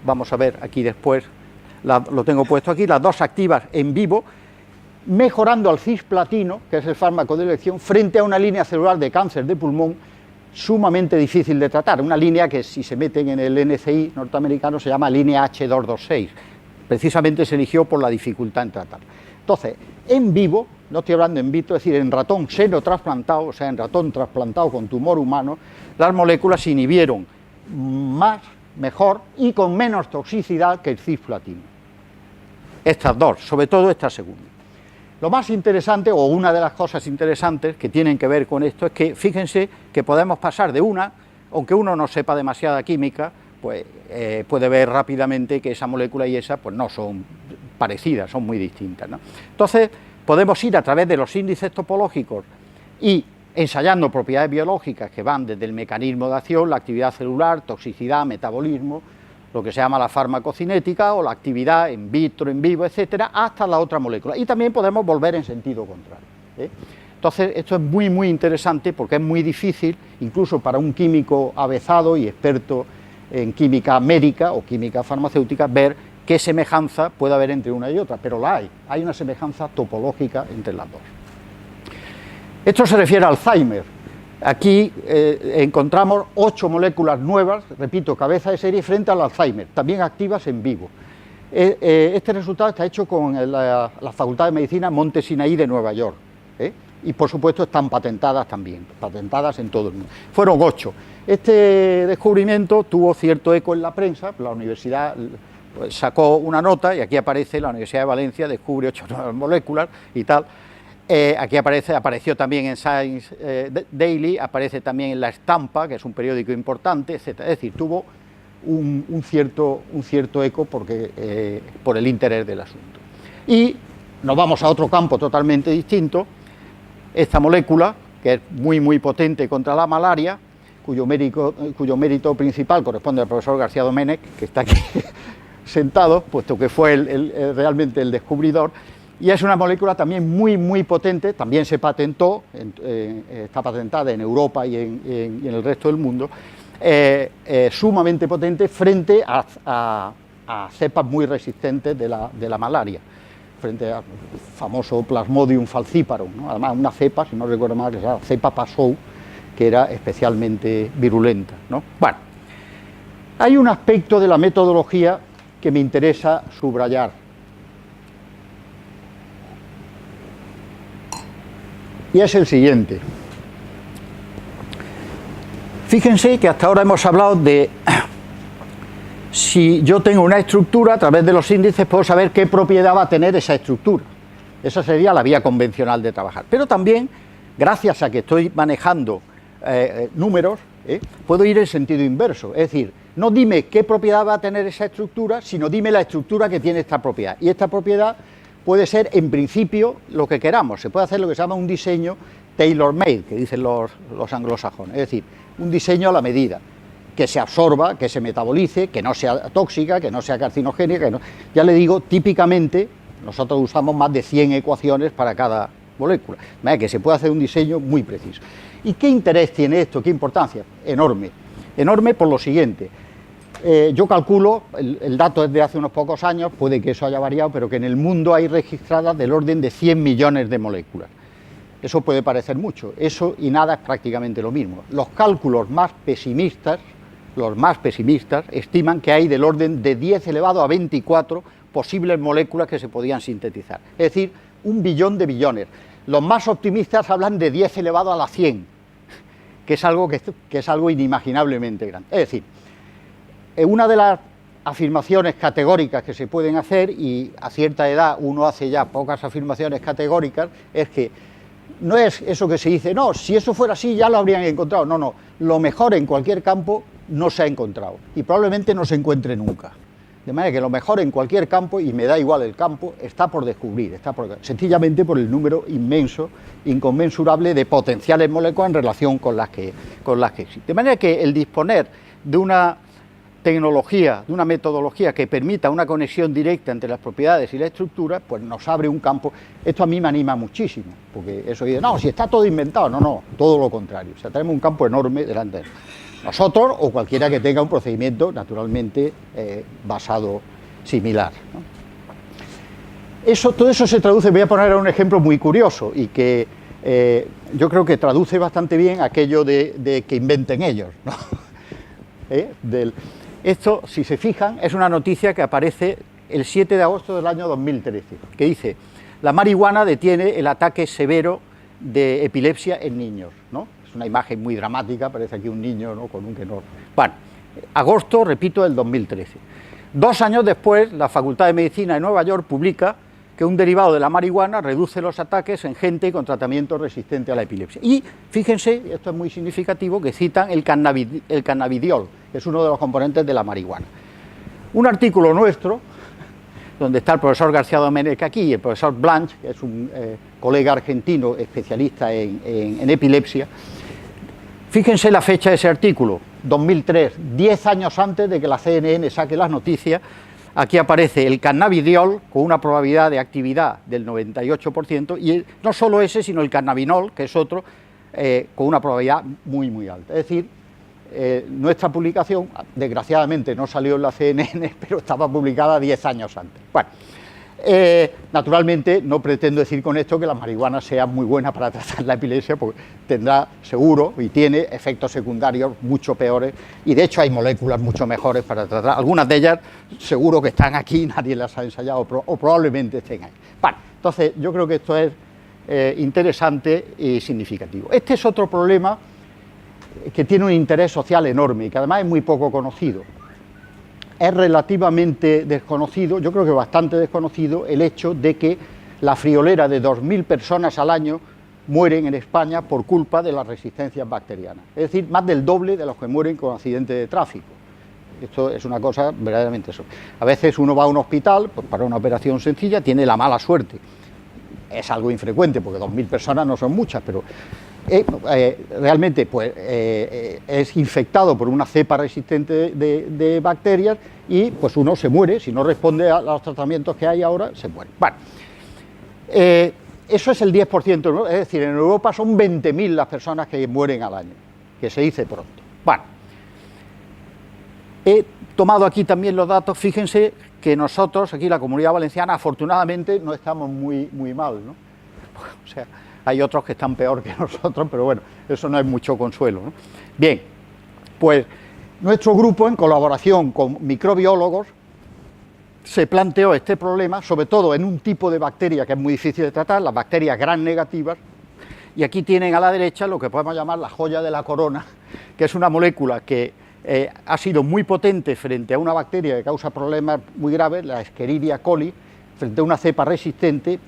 vamos a ver aquí después, lo tengo puesto aquí, las dos activas en vivo, mejorando al cisplatino, que es el fármaco de elección, frente a una línea celular de cáncer de pulmón sumamente difícil de tratar, una línea que si se meten en el NCI norteamericano se llama línea H226, precisamente se eligió por la dificultad en tratarla. Entonces, en vivo, no estoy hablando en vitro, es decir, en ratón seno trasplantado, o sea, en ratón trasplantado con tumor humano, las moléculas se inhibieron más, mejor y con menos toxicidad que el cisplatino. Estas dos, sobre todo esta segunda. Lo más interesante, o una de las cosas interesantes que tienen que ver con esto, es que fíjense que podemos pasar de una, aunque uno no sepa demasiada química, pues puede ver rápidamente que esa molécula y esa pues no son parecidas, son muy distintas, ¿no? Entonces podemos ir a través de los índices topológicos y ensayando propiedades biológicas que van desde el mecanismo de acción, la actividad celular, toxicidad, metabolismo, lo que se llama la farmacocinética o la actividad in vitro, in vivo, etcétera, hasta la otra molécula. Y también podemos volver en sentido contrario, ¿eh? Entonces, esto es muy, muy interesante porque es muy difícil, incluso para un químico avezado y experto en química médica o química farmacéutica, ver qué semejanza puede haber entre una y otra, pero la hay una semejanza topológica entre las dos. Esto se refiere a Alzheimer. Aquí encontramos 8 moléculas nuevas, repito, cabeza de serie, frente al Alzheimer, también activas en vivo. Este resultado está hecho con la Facultad de Medicina Monte Sinaí de Nueva York, y por supuesto están patentadas también, patentadas en todo el mundo. Fueron 8. Este descubrimiento tuvo cierto eco en la prensa, la universidad pues, sacó una nota y aquí aparece: la Universidad de Valencia descubre 8 nuevas moléculas y tal. Aquí apareció también en Science Daily, aparece también en La Estampa, que es un periódico importante, etc. Es decir, tuvo un cierto eco porque, por el interés del asunto. Y nos vamos a otro campo totalmente distinto. Esta molécula, que es muy, muy potente contra la malaria, cuyo mérito principal corresponde al profesor García Domènech, que está aquí sentado, puesto que fue realmente el descubridor. Y es una molécula también muy, muy potente, también se patentó, está patentada en Europa y en el resto del mundo, sumamente potente frente a cepas muy resistentes de la malaria, frente al famoso Plasmodium falciparum, ¿no? Además una cepa, si no recuerdo mal, que era la cepa Pasou, que era especialmente virulenta, ¿no? Bueno, hay un aspecto de la metodología que me interesa subrayar. Y es el siguiente. Fíjense que hasta ahora hemos hablado de si yo tengo una estructura, a través de los índices puedo saber qué propiedad va a tener esa estructura. Esa sería la vía convencional de trabajar. Pero también, gracias a que estoy manejando números, puedo ir en sentido inverso. Es decir, no dime qué propiedad va a tener esa estructura, sino dime la estructura que tiene esta propiedad. Y esta propiedad puede ser, en principio, lo que queramos. Se puede hacer lo que se llama un diseño tailor-made, que dicen los anglosajones, es decir, un diseño a la medida. que se absorba, que se metabolice, que no sea tóxica, que no sea carcinogénica, que no... Ya le digo, típicamente nosotros usamos más de 100 ecuaciones para cada molécula, de manera que se puede hacer un diseño muy preciso. ¿Y qué interés tiene esto? ¿Qué importancia? Enorme. Enorme por lo siguiente. Yo calculo, el dato es de hace unos pocos años, puede que eso haya variado, pero que en el mundo hay registradas del orden de 100 millones de moléculas. Eso puede parecer mucho, eso y nada es prácticamente lo mismo. Los cálculos más pesimistas estiman que hay del orden de 10 elevado a 24 posibles moléculas que se podían sintetizar. Es decir, 1 billón de billones. Los más optimistas hablan de 10 elevado a la 100, que es algo inimaginablemente grande. Es decir, una de las afirmaciones categóricas que se pueden hacer, y a cierta edad uno hace ya pocas afirmaciones categóricas, es que no es eso que se dice, no, si eso fuera así ya lo habrían encontrado. No, no, lo mejor en cualquier campo no se ha encontrado y probablemente no se encuentre nunca. De manera que lo mejor en cualquier campo, y me da igual el campo, está por descubrir, sencillamente por el número inmenso, inconmensurable de potenciales moléculas en relación con las que existen. De manera que el disponer de una tecnología, de una metodología que permita una conexión directa entre las propiedades y la estructura, pues nos abre un campo. Esto a mí me anima muchísimo, porque eso dice, no, si está todo inventado, no, todo lo contrario, o sea, tenemos un campo enorme delante de nosotros o cualquiera que tenga un procedimiento naturalmente basado similar, ¿no? Todo eso se traduce, voy a poner un ejemplo muy curioso y que yo creo que traduce bastante bien aquello de que inventen ellos, ¿no? Esto, si se fijan, es una noticia que aparece el 7 de agosto del año 2013, que dice, la marihuana detiene el ataque severo de epilepsia en niños, ¿no? Es una imagen muy dramática, parece aquí un niño, ¿no?, con un enorme. Bueno, agosto, repito, del 2013. 2 años después, la Facultad de Medicina de Nueva York publica que un derivado de la marihuana reduce los ataques en gente con tratamiento resistente a la epilepsia. Y fíjense, esto es muy significativo, que citan el cannabidiol, que es uno de los componentes de la marihuana. Un artículo nuestro, donde está el profesor García Domènech aquí y el profesor Blanch, que es un colega argentino especialista en epilepsia. Fíjense la fecha de ese artículo, 2003, 10 años antes de que la CNN saque las noticias. Aquí aparece el cannabidiol con una probabilidad de actividad del 98% y no solo ese, sino el cannabinol, que es otro, con una probabilidad muy, muy alta. Es decir, nuestra publicación, desgraciadamente no salió en la CNN, pero estaba publicada 10 años antes. Bueno, naturalmente no pretendo decir con esto que la marihuana sea muy buena para tratar la epilepsia, porque tendrá seguro y tiene efectos secundarios mucho peores, y de hecho hay moléculas mucho mejores para tratar. Algunas de ellas seguro que están aquí, nadie las ha ensayado o probablemente estén ahí. Bueno, entonces yo creo que esto es interesante y significativo. Este es otro problema que tiene un interés social enorme y que además es muy poco conocido. Es relativamente desconocido, yo creo que bastante desconocido, el hecho de que la friolera de 2.000 personas al año mueren en España por culpa de las resistencias bacterianas. Es decir, más del doble de los que mueren con accidentes de tráfico. Esto es una cosa verdaderamente eso. A veces uno va a un hospital pues, para una operación sencilla, tiene la mala suerte. Es algo infrecuente porque 2.000 personas no son muchas, pero realmente pues, es infectado por una cepa resistente de bacterias y pues uno se muere, si no responde a los tratamientos que hay ahora, se muere. Bueno, eso es el 10%, ¿no? Es decir, en Europa son 20.000 las personas que mueren al año, que se dice pronto. Bueno, he tomado aquí también los datos, fíjense que nosotros, aquí la Comunidad Valenciana, afortunadamente no estamos muy mal, ¿no? O sea, hay otros que están peor que nosotros, pero bueno, eso no es mucho consuelo, ¿no? Bien, pues nuestro grupo, en colaboración con microbiólogos, se planteó este problema, sobre todo en un tipo de bacteria que es muy difícil de tratar, las bacterias gram negativas, y aquí tienen a la derecha lo que podemos llamar la joya de la corona, que es una molécula que ha sido muy potente frente a una bacteria que causa problemas muy graves, la Escherichia coli, frente a una cepa resistente,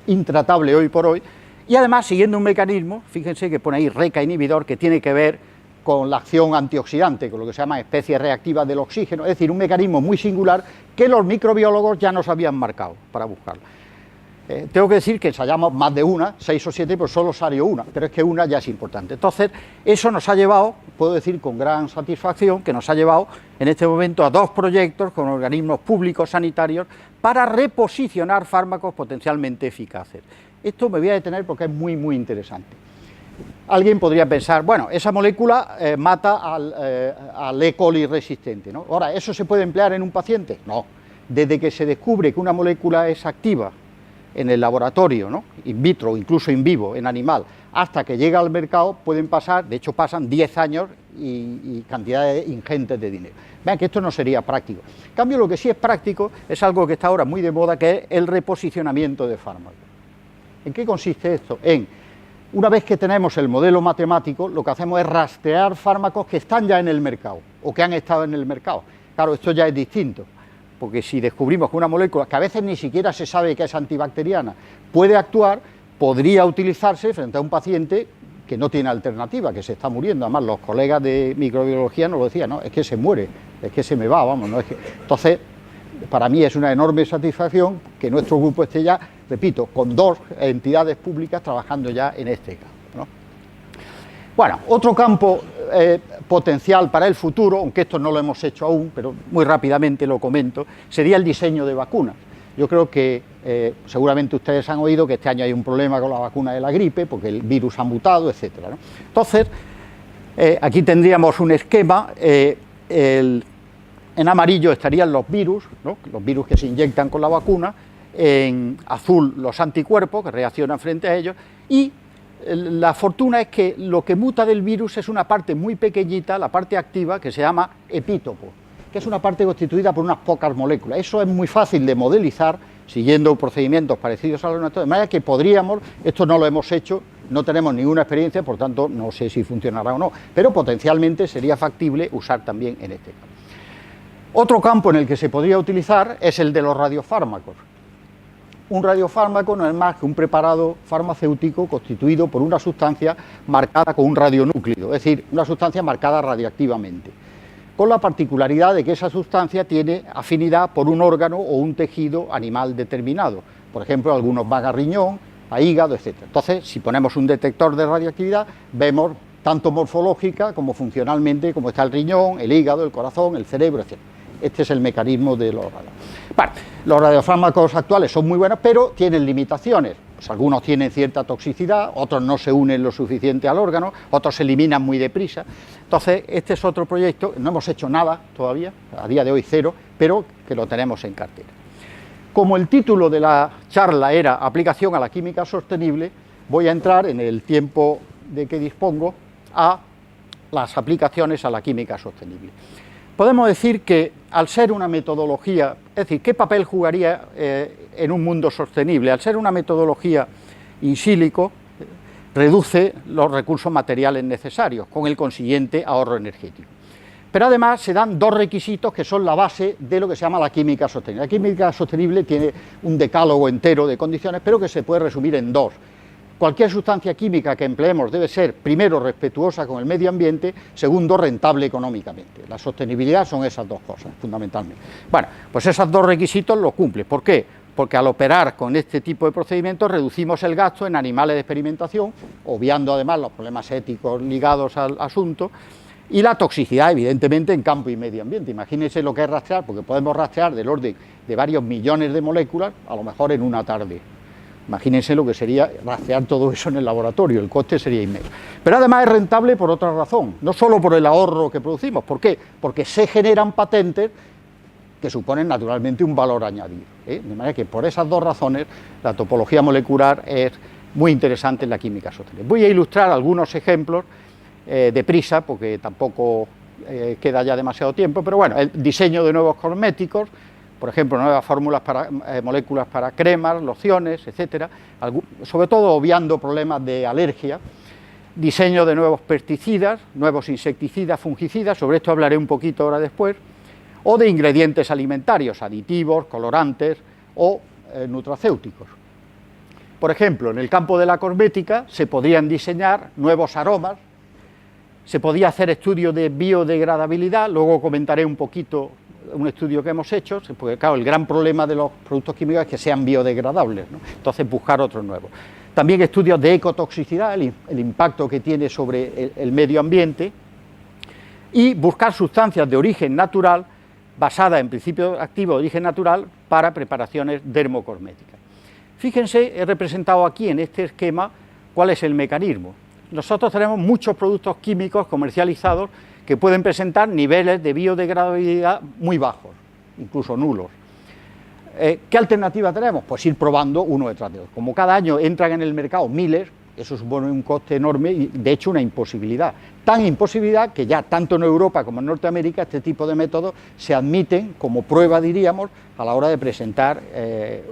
intratable hoy por hoy, y además siguiendo un mecanismo, fíjense que pone ahí RECA inhibidor, que tiene que ver con la acción antioxidante, con lo que se llama especies reactivas del oxígeno, es decir, un mecanismo muy singular que los microbiólogos ya nos habían marcado para buscarlo. Tengo que decir que ensayamos más de una, 6 o 7, pero solo salió una, pero es que una ya es importante. Entonces, eso nos ha llevado, puedo decir con gran satisfacción, que nos ha llevado en este momento a 2 proyectos con organismos públicos sanitarios para reposicionar fármacos potencialmente eficaces. Esto me voy a detener porque es muy, muy interesante. Alguien podría pensar, bueno, esa molécula mata al E. coli resistente, ¿no? Ahora, ¿eso se puede emplear en un paciente? No. Desde que se descubre que una molécula es activa en el laboratorio, ¿no?, in vitro, incluso in vivo, en animal, hasta que llega al mercado, pueden pasar, de hecho pasan 10 años y cantidades ingentes de dinero. Vean que esto no sería práctico. En cambio, lo que sí es práctico es algo que está ahora muy de moda, que es el reposicionamiento de fármacos. ¿En qué consiste esto? Una vez que tenemos el modelo matemático, lo que hacemos es rastrear fármacos que están ya en el mercado, o que han estado en el mercado. Claro, esto ya es distinto, porque si descubrimos que una molécula, que a veces ni siquiera se sabe que es antibacteriana, puede actuar, podría utilizarse frente a un paciente que no tiene alternativa, que se está muriendo. Además, los colegas de microbiología nos lo decían, no, es que se muere, es que se me va, vamos, no es que... Entonces, para mí es una enorme satisfacción que nuestro grupo esté ya, repito, con 2 entidades públicas trabajando ya en este campo, ¿no? Bueno, otro campo potencial para el futuro, aunque esto no lo hemos hecho aún, pero muy rápidamente lo comento, sería el diseño de vacunas. Yo creo que seguramente ustedes han oído que este año hay un problema con la vacuna de la gripe, porque el virus ha mutado, etcétera, ¿no? Entonces, aquí tendríamos un esquema, en amarillo estarían los virus, ¿no?, los virus que se inyectan con la vacuna, en azul los anticuerpos que reaccionan frente a ellos, y la fortuna es que lo que muta del virus es una parte muy pequeñita, la parte activa, que se llama epítopo, que es una parte constituida por unas pocas moléculas. Eso es muy fácil de modelizar, siguiendo procedimientos parecidos a los nuestros, de manera que podríamos, esto no lo hemos hecho, no tenemos ninguna experiencia, por tanto no sé si funcionará o no, pero potencialmente sería factible usar también en este campo. Otro campo en el que se podría utilizar es el de los radiofármacos. Un radiofármaco no es más que un preparado farmacéutico constituido por una sustancia marcada con un radionúclido, es decir, una sustancia marcada radiactivamente, con la particularidad de que esa sustancia tiene afinidad por un órgano o un tejido animal determinado. Por ejemplo, algunos van a riñón, a hígado, etc. Entonces, si ponemos un detector de radioactividad, vemos tanto morfológica como funcionalmente cómo está el riñón, el hígado, el corazón, el cerebro, etc. Este es el mecanismo de los radiofármacos. Bueno, los radiofármacos actuales son muy buenos, pero tienen limitaciones. Pues algunos tienen cierta toxicidad, otros no se unen lo suficiente al órgano, otros se eliminan muy deprisa. Entonces, este es otro proyecto, no hemos hecho nada todavía, a día de hoy 0, pero que lo tenemos en cartera. Como el título de la charla era Aplicación a la química sostenible, voy a entrar en el tiempo de que dispongo a las aplicaciones a la química sostenible. Podemos decir que al ser una metodología, es decir, ¿qué papel jugaría en un mundo sostenible? Al ser una metodología in silico, reduce los recursos materiales necesarios, con el consiguiente ahorro energético. Pero además se dan 2 requisitos que son la base de lo que se llama la química sostenible. La química sostenible tiene un decálogo entero de condiciones, pero que se puede resumir en 2. Cualquier sustancia química que empleemos debe ser, primero, respetuosa con el medio ambiente, segundo, rentable económicamente. La sostenibilidad son esas 2 cosas, fundamentalmente. Bueno, pues esos 2 requisitos los cumple. ¿Por qué? Porque al operar con este tipo de procedimientos reducimos el gasto en animales de experimentación, obviando además los problemas éticos ligados al asunto, y la toxicidad, evidentemente, en campo y medio ambiente. Imagínense lo que es rastrear, porque podemos rastrear del orden de varios millones de moléculas, a lo mejor en una tarde. Imagínense lo que sería rastrear todo eso en el laboratorio, el coste sería inmenso. Pero además es rentable por otra razón, no solo por el ahorro que producimos. ¿Por qué? Porque se generan patentes que suponen naturalmente un valor añadido, ¿eh? De manera que por esas 2 razones la topología molecular es muy interesante en la química sostenible. Voy a ilustrar algunos ejemplos deprisa, porque tampoco queda ya demasiado tiempo, pero bueno, el diseño de nuevos cosméticos, por ejemplo, nuevas fórmulas para moléculas para cremas, lociones, etcétera, sobre todo obviando problemas de alergia, diseño de nuevos pesticidas, nuevos insecticidas, fungicidas, sobre esto hablaré un poquito ahora después, o de ingredientes alimentarios, aditivos, colorantes o nutracéuticos. Por ejemplo, en el campo de la cosmética se podrían diseñar nuevos aromas, se podía hacer estudios de biodegradabilidad, luego comentaré un poquito un estudio que hemos hecho, porque claro, el gran problema de los productos químicos es que sean biodegradables, ¿no? Entonces buscar otros nuevos. También estudios de ecotoxicidad, el impacto que tiene sobre el medio ambiente, y buscar sustancias de origen natural, basadas en principios activos de origen natural, para preparaciones dermocosméticas. Fíjense, he representado aquí en este esquema cuál es el mecanismo. Nosotros tenemos muchos productos químicos comercializados que pueden presentar niveles de biodegradabilidad muy bajos, incluso nulos. ¿Qué alternativa tenemos? Pues ir probando uno detrás de otro. Como cada año entran en el mercado miles, eso supone un coste enorme y, de hecho, una imposibilidad. Tan imposibilidad que ya tanto en Europa como en Norteamérica este tipo de métodos se admiten como prueba, diríamos, a la hora de presentar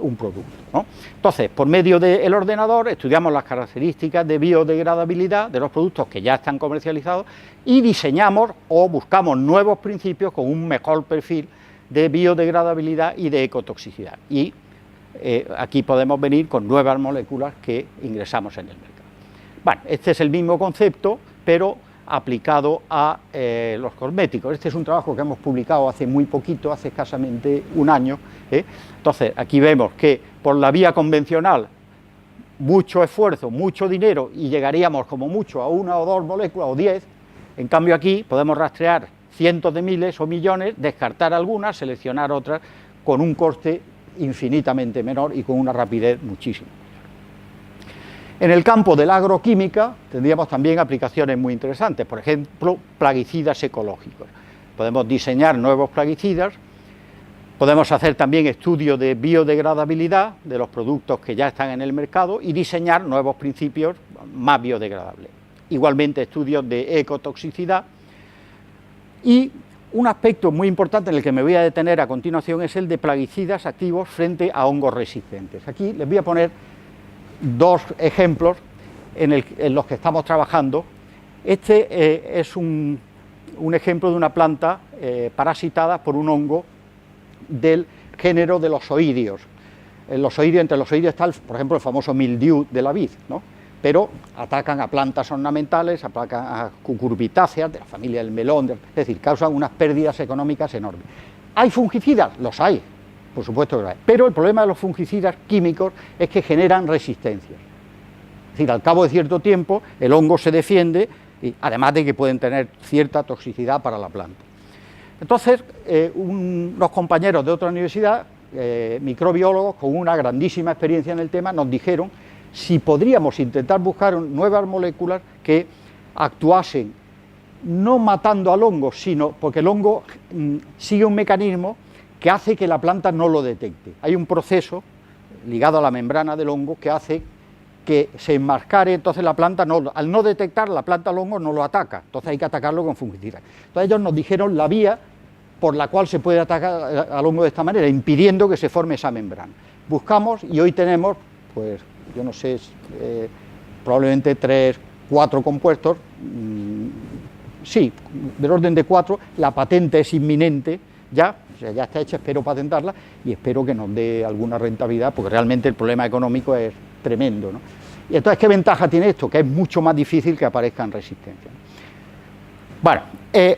un producto, ¿no? Entonces, por medio del ordenador estudiamos las características de biodegradabilidad de los productos que ya están comercializados y diseñamos o buscamos nuevos principios con un mejor perfil de biodegradabilidad y de ecotoxicidad. Y aquí podemos venir con nuevas moléculas que ingresamos en el mercado. Bueno, este es el mismo concepto, pero aplicado a los cosméticos. Este es un trabajo que hemos publicado hace muy poquito, hace escasamente un año. Entonces, aquí vemos que por la vía convencional, mucho esfuerzo, mucho dinero, y llegaríamos como mucho a 1 o 2 moléculas o 10. En cambio aquí podemos rastrear cientos de miles o millones, descartar algunas, seleccionar otras, con un coste infinitamente menor y con una rapidez muchísimo mayor. En el campo de la agroquímica tendríamos también aplicaciones muy interesantes, por ejemplo, plaguicidas ecológicos. Podemos diseñar nuevos plaguicidas, podemos hacer también estudios de biodegradabilidad de los productos que ya están en el mercado y diseñar nuevos principios más biodegradables. Igualmente estudios de ecotoxicidad. Y un aspecto muy importante en el que me voy a detener a continuación es el de plaguicidas activos frente a hongos resistentes. Aquí les voy a poner 2 ejemplos en los que estamos trabajando. Este es un ejemplo de una planta parasitada por un hongo del género de los oídeos. Entre los oídeos está, por ejemplo, el famoso mildiu de la vid, ¿no? Pero atacan a plantas ornamentales, atacan a cucurbitáceas de la familia del melón, es decir, causan unas pérdidas económicas enormes. ¿Hay fungicidas? Los hay, por supuesto que los hay, pero el problema de los fungicidas químicos es que generan resistencias. Es decir, al cabo de cierto tiempo el hongo se defiende, y además de que pueden tener cierta toxicidad para la planta. Entonces, unos compañeros de otra universidad, microbiólogos con una grandísima experiencia en el tema, nos dijeron si podríamos intentar buscar nuevas moléculas que actuasen no matando al hongo, sino porque el hongo sigue un mecanismo que hace que la planta no lo detecte. Hay un proceso ligado a la membrana del hongo que hace que se enmascare, entonces la planta al no detectar la planta al hongo no lo ataca, entonces hay que atacarlo con fungicidas. Entonces ellos nos dijeron la vía por la cual se puede atacar al hongo de esta manera, impidiendo que se forme esa membrana. Buscamos y hoy tenemos, pues yo no sé, probablemente 3, 4 compuestos, sí, del orden de 4, la patente es inminente ya, o sea, ya está hecha, espero patentarla y espero que nos dé alguna rentabilidad, porque realmente el problema económico es tremendo, ¿no? Y entonces, ¿qué ventaja tiene esto? Que es mucho más difícil que aparezcan resistencias. Bueno,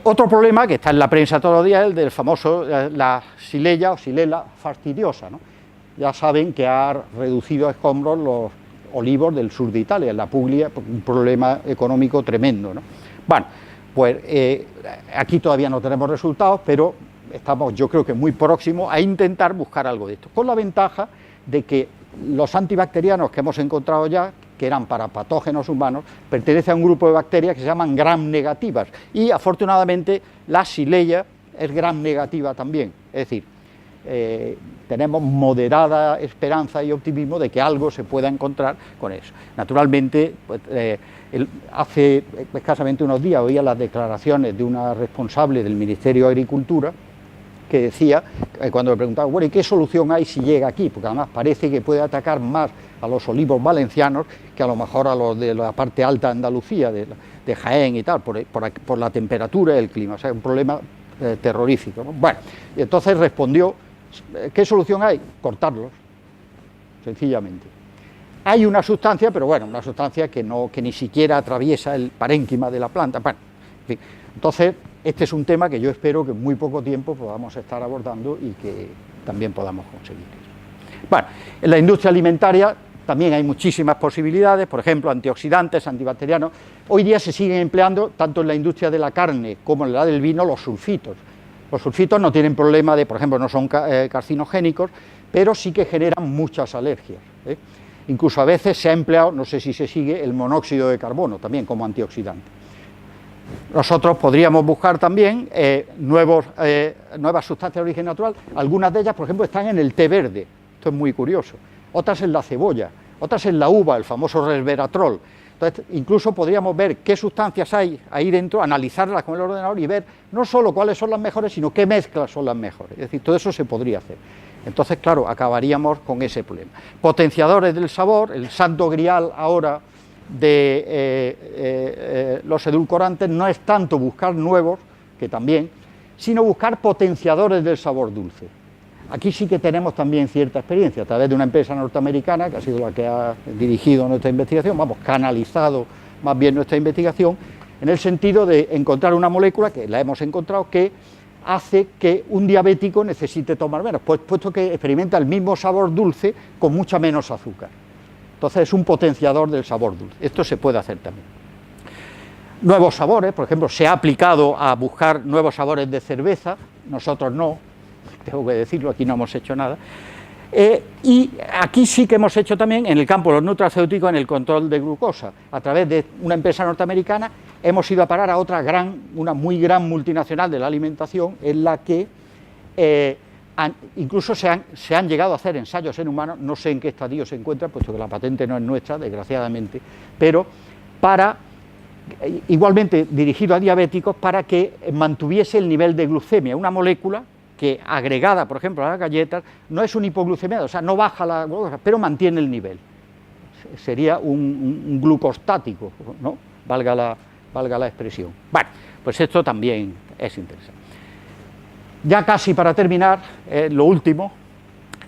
otro problema que está en la prensa todos los días es el del famoso, la Xylella o Xylella fastidiosa, ¿no? Ya saben que ha reducido a escombros los olivos del sur de Italia, en la Puglia, un problema económico tremendo, ¿no? Bueno, pues aquí todavía no tenemos resultados, pero estamos, yo creo que muy próximos a intentar buscar algo de esto, con la ventaja de que los antibacterianos que hemos encontrado ya, que eran para patógenos humanos, pertenecen a un grupo de bacterias que se llaman gram negativas, y afortunadamente la Xylella es gram negativa también, es decir, tenemos moderada esperanza y optimismo de que algo se pueda encontrar con eso. Naturalmente, pues, hace escasamente unos días oía las declaraciones de una responsable del Ministerio de Agricultura que decía, cuando le preguntaba, bueno, ¿y qué solución hay si llega aquí? Porque además parece que puede atacar más a los olivos valencianos que a lo mejor a los de la parte alta de Andalucía, de Jaén y tal, por la temperatura y el clima, o sea, un problema terrorífico, ¿no? Bueno, y entonces respondió, ¿qué solución hay? Cortarlos, sencillamente. Hay una sustancia, pero bueno, una sustancia que ni siquiera atraviesa el parénquima de la planta. Bueno, en fin, entonces este es un tema que yo espero que en muy poco tiempo podamos estar abordando y que también podamos conseguir. Bueno, en la industria alimentaria también hay muchísimas posibilidades, por ejemplo, antioxidantes, antibacterianos. Hoy día se siguen empleando, tanto en la industria de la carne como en la del vino, los sulfitos. Los sulfitos no tienen problema de, por ejemplo, no son carcinogénicos, pero sí que generan muchas alergias. Incluso a veces se ha empleado, no sé si se sigue, el monóxido de carbono también como antioxidante. Nosotros podríamos buscar también nuevas sustancias de origen natural. Algunas de ellas, por ejemplo, están en el té verde. Esto es muy curioso. Otras en la cebolla, otras en la uva, el famoso resveratrol. Entonces, incluso podríamos ver qué sustancias hay ahí dentro, analizarlas con el ordenador y ver no solo cuáles son las mejores, sino qué mezclas son las mejores. Es decir, todo eso se podría hacer. Entonces, claro, acabaríamos con ese problema. Potenciadores del sabor, el santo grial ahora de los edulcorantes no es tanto buscar nuevos, que también, sino buscar potenciadores del sabor dulce. Aquí sí que tenemos también cierta experiencia, a través de una empresa norteamericana, que ha sido la que ha dirigido nuestra investigación, canalizado más bien nuestra investigación, en el sentido de encontrar una molécula, que la hemos encontrado, que hace que un diabético necesite tomar menos, puesto que experimenta el mismo sabor dulce con mucha menos azúcar. Entonces es un potenciador del sabor dulce. Esto se puede hacer también. Nuevos sabores, por ejemplo, se ha aplicado a buscar nuevos sabores de cerveza, nosotros no, tengo que decirlo, aquí no hemos hecho nada. Y aquí sí que hemos hecho también, en el campo de los nutracéuticos, en el control de glucosa. A través de una empresa norteamericana hemos ido a parar a una muy gran multinacional de la alimentación, en la que incluso se han llegado a hacer ensayos en humanos, no sé en qué estadio se encuentra, puesto que la patente no es nuestra, desgraciadamente, pero igualmente dirigido a diabéticos, para que mantuviese el nivel de glucemia, una molécula que agregada, por ejemplo, a las galletas, no es un hipoglucemiado, o sea, no baja la glucosa, pero mantiene el nivel. Sería un glucostático, ¿no? Valga la expresión. Bueno, pues esto también es interesante. Ya casi para terminar, lo último,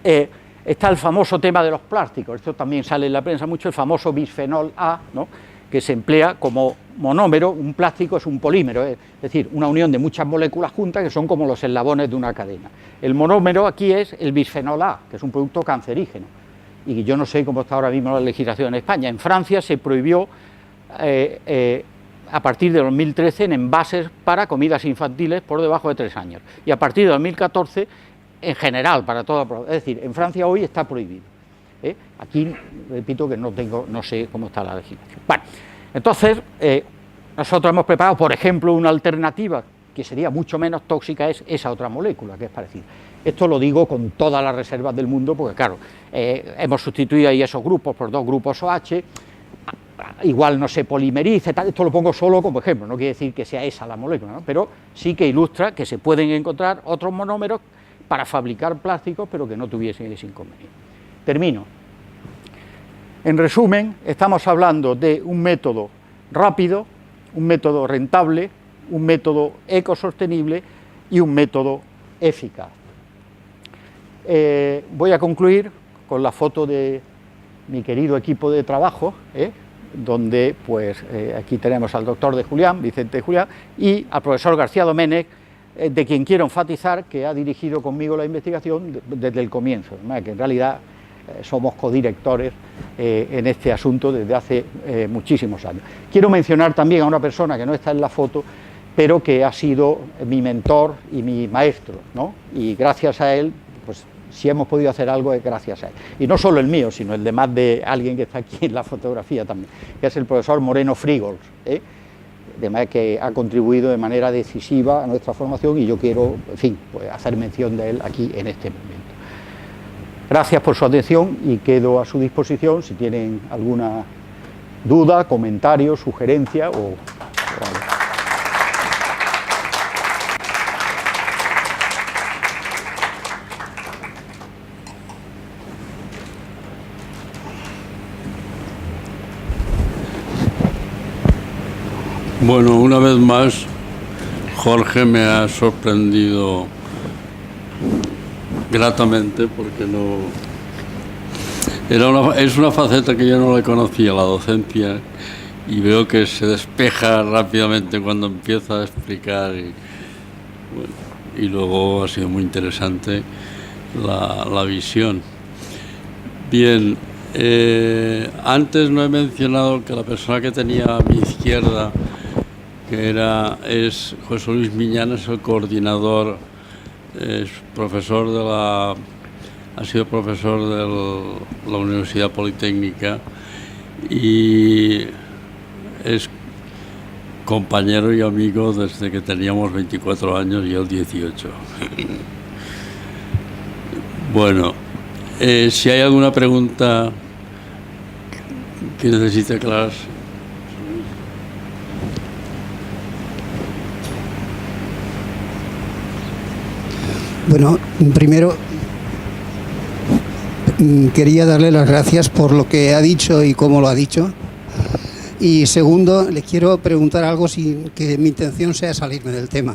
está el famoso tema de los plásticos. Esto también sale en la prensa mucho, el famoso bisfenol A, ¿no?, que se emplea como monómero. Un plástico es un polímero, es decir, una unión de muchas moléculas juntas que son como los eslabones de una cadena. El monómero aquí es el bisfenol A, que es un producto cancerígeno, y yo no sé cómo está ahora mismo la legislación en España. En Francia se prohibió a partir de 2013 en envases para comidas infantiles por debajo de 3 años, y a partir de 2014 en general para toda, es decir, en Francia hoy está prohibido. Aquí, repito, que no sé cómo está la legislación. Bueno, entonces, nosotros hemos preparado, por ejemplo, una alternativa que sería mucho menos tóxica, es esa otra molécula, que es parecida. Esto lo digo con todas las reservas del mundo, porque claro, hemos sustituido ahí esos grupos por 2 grupos OH, igual no se polimeriza, esto lo pongo solo como ejemplo, no quiere decir que sea esa la molécula, ¿no?, pero sí que ilustra que se pueden encontrar otros monómeros para fabricar plásticos, pero que no tuviesen ese inconveniente. Termino. En resumen, estamos hablando de un método rápido, un método rentable, un método ecosostenible y un método eficaz. Voy a concluir con la foto de mi querido equipo de trabajo, donde pues aquí tenemos al doctor de Julián, Vicente de Julián, y al profesor García Domènech, de quien quiero enfatizar que ha dirigido conmigo la investigación desde el comienzo, que en realidad somos codirectores en este asunto desde hace muchísimos años. Quiero mencionar también a una persona que no está en la foto, pero que ha sido mi mentor y mi maestro, ¿no?, y gracias a él, pues si hemos podido hacer algo es gracias a él. Y no solo el mío, sino el de más de alguien que está aquí en la fotografía también, que es el profesor Moreno Frígols, además que ha contribuido de manera decisiva a nuestra formación, y yo quiero, en fin, pues hacer mención de él aquí en este momento. Gracias por su atención y quedo a su disposición si tienen alguna duda, comentario, sugerencia o algo. Bueno, una vez más, Jorge me ha sorprendido gratamente, porque es una faceta que yo no le conocía, la docencia, y veo que se despeja rápidamente cuando empieza a explicar y luego ha sido muy interesante la visión. Bien, antes no he mencionado que la persona que tenía a mi izquierda, es José Luis Miñana, es el coordinador, es profesor ha sido profesor de la Universidad Politécnica y es compañero y amigo desde que teníamos 24 años y él 18. Bueno, si hay alguna pregunta que necesite aclararse. Bueno, primero quería darle las gracias por lo que ha dicho y cómo lo ha dicho. Y segundo, le quiero preguntar algo sin que mi intención sea salirme del tema.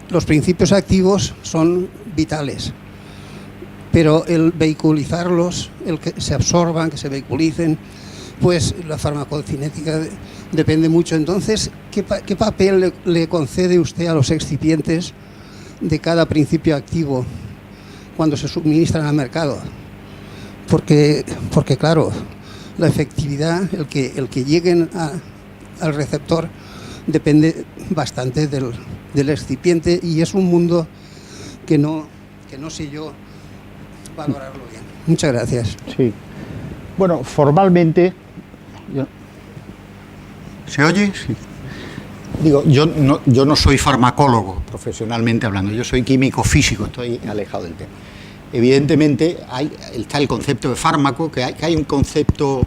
Los principios activos son vitales, pero el vehiculizarlos, el que se absorban, que se vehiculicen, pues la farmacocinética depende mucho. Entonces, ¿qué papel le concede usted a los excipientes de cada principio activo cuando se suministran al mercado? Porque claro, la efectividad, el que lleguen al receptor depende bastante del excipiente, y es un mundo que no sé yo valorarlo bien. Muchas gracias. Sí. Bueno, formalmente... ¿Se oye? Sí. Digo, yo no soy farmacólogo, profesionalmente hablando, yo soy químico físico, estoy alejado del tema. Evidentemente está el concepto de fármaco, que hay un concepto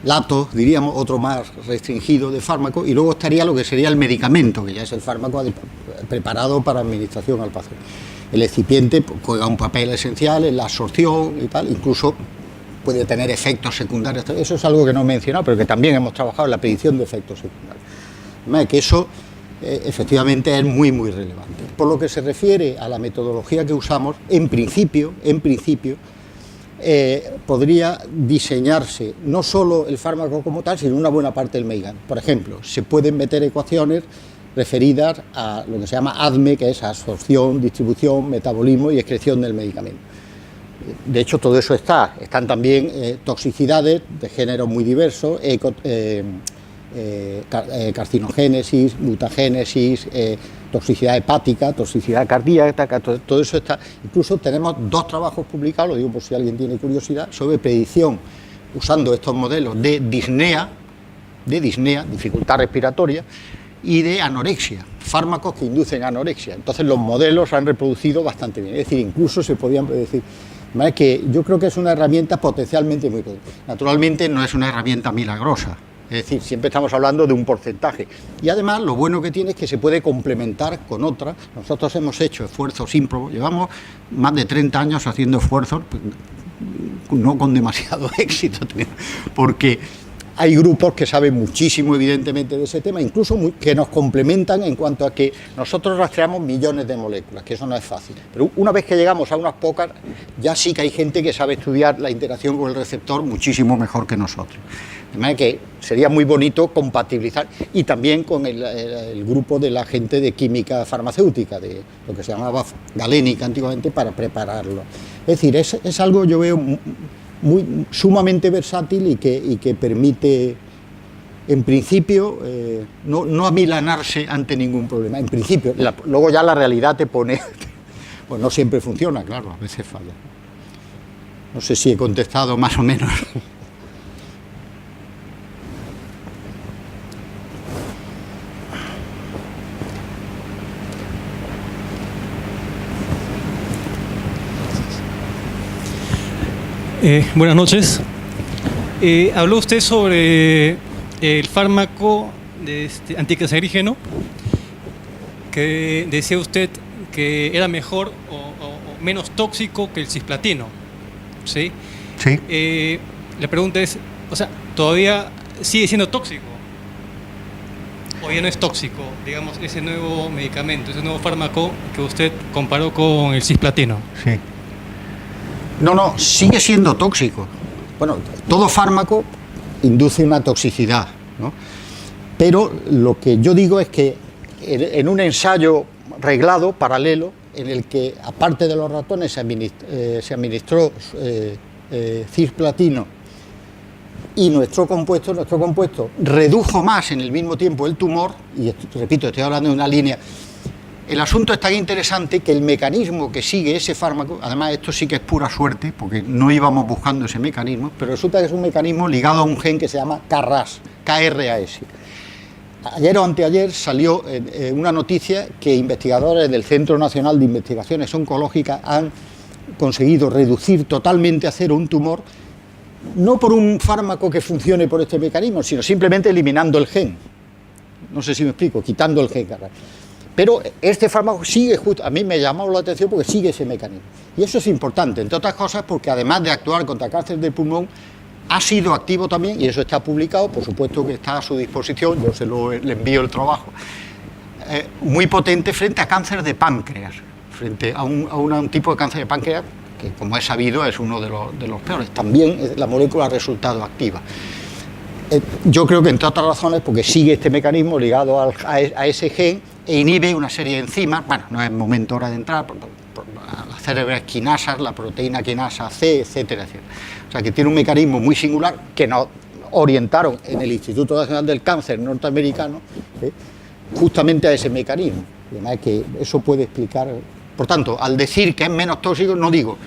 lato, diríamos, otro más restringido de fármaco, y luego estaría lo que sería el medicamento, que ya es el fármaco preparado para administración al paciente. El excipiente juega un papel esencial en la absorción y tal, incluso puede tener efectos secundarios. Eso es algo que no he mencionado, pero que también hemos trabajado en la predicción de efectos secundarios. Además, que eso efectivamente es muy, muy relevante. Por lo que se refiere a la metodología que usamos, en principio, podría diseñarse no solo el fármaco como tal, sino una buena parte del medicamento. Por ejemplo, se pueden meter ecuaciones referidas a lo que se llama ADME, que es absorción, distribución, metabolismo y excreción del medicamento. De hecho, todo eso están también toxicidades de géneros muy diversos, carcinogénesis, mutagénesis, toxicidad hepática, toxicidad cardíaca, todo eso está. Incluso tenemos 2 trabajos publicados, lo digo por si alguien tiene curiosidad, sobre predicción usando estos modelos de disnea, dificultad respiratoria, y de anorexia, fármacos que inducen anorexia. Entonces los modelos han reproducido bastante bien, es decir, incluso se podían predecir. ¿Vale? Que yo creo que es una herramienta potencialmente muy potente. Naturalmente no es una herramienta milagrosa, es decir, siempre estamos hablando de un porcentaje. Y además lo bueno que tiene es que se puede complementar con otras. Nosotros hemos hecho esfuerzos ímprobos, llevamos más de 30 años haciendo esfuerzos, no con demasiado éxito, porque hay grupos que saben muchísimo, evidentemente, de ese tema, incluso que nos complementan en cuanto a que nosotros rastreamos millones de moléculas, que eso no es fácil. Pero una vez que llegamos a unas pocas, ya sí que hay gente que sabe estudiar la interacción con el receptor muchísimo mejor que nosotros. De manera que sería muy bonito compatibilizar, y también con el grupo de la gente de química farmacéutica, de lo que se llamaba galénica antiguamente, para prepararlo. Es decir, es algo, yo veo, sumamente versátil y que permite, en principio, no amilanarse ante ningún problema. En principio, luego ya la realidad te pone... Pues no siempre funciona, claro, a veces falla. No sé si he contestado más o menos. Buenas noches. Habló usted sobre el fármaco anticancerígeno, que decía usted que era mejor o menos tóxico que el cisplatino, ¿sí? Sí. La pregunta es, o sea, ¿todavía sigue siendo tóxico? ¿O ya no es tóxico, digamos, ese nuevo medicamento, ese nuevo fármaco que usted comparó con el cisplatino? Sí. No, sigue siendo tóxico. Bueno, todo fármaco induce una toxicidad, ¿no? Pero lo que yo digo es que en un ensayo reglado, paralelo, en el que aparte de los ratones se administró cisplatino y nuestro compuesto redujo más en el mismo tiempo el tumor, y repito, estoy hablando de una línea. El asunto es tan interesante que el mecanismo que sigue ese fármaco, además esto sí que es pura suerte, porque no íbamos buscando ese mecanismo, pero resulta que es un mecanismo ligado a un gen que se llama KRAS. Ayer o anteayer salió una noticia que investigadores del Centro Nacional de Investigaciones Oncológicas han conseguido reducir totalmente a cero un tumor, no por un fármaco que funcione por este mecanismo, sino simplemente eliminando el gen. No sé si me explico, quitando el gen KRAS. Pero este fármaco sigue, a mí me llamó la atención porque sigue ese mecanismo. Y eso es importante, entre otras cosas, porque además de actuar contra cáncer de pulmón, ha sido activo también, y eso está publicado, por supuesto que está a su disposición, yo le envío el trabajo, muy potente frente a cáncer de páncreas, frente a un tipo de cáncer de páncreas que, como es sabido, es uno de los peores. También la molécula ha resultado activa. Yo creo que entre otras razones porque sigue este mecanismo ligado a ese gen e inhibe una serie de enzimas, bueno, no es momento ahora de entrar, las cerebroesquinasas, la proteína quinasa C, etcétera, etcétera. O sea que tiene un mecanismo muy singular que nos orientaron en el Instituto Nacional del Cáncer norteamericano, justamente a ese mecanismo. Además que eso puede explicar, por tanto, al decir que es menos tóxico, no digo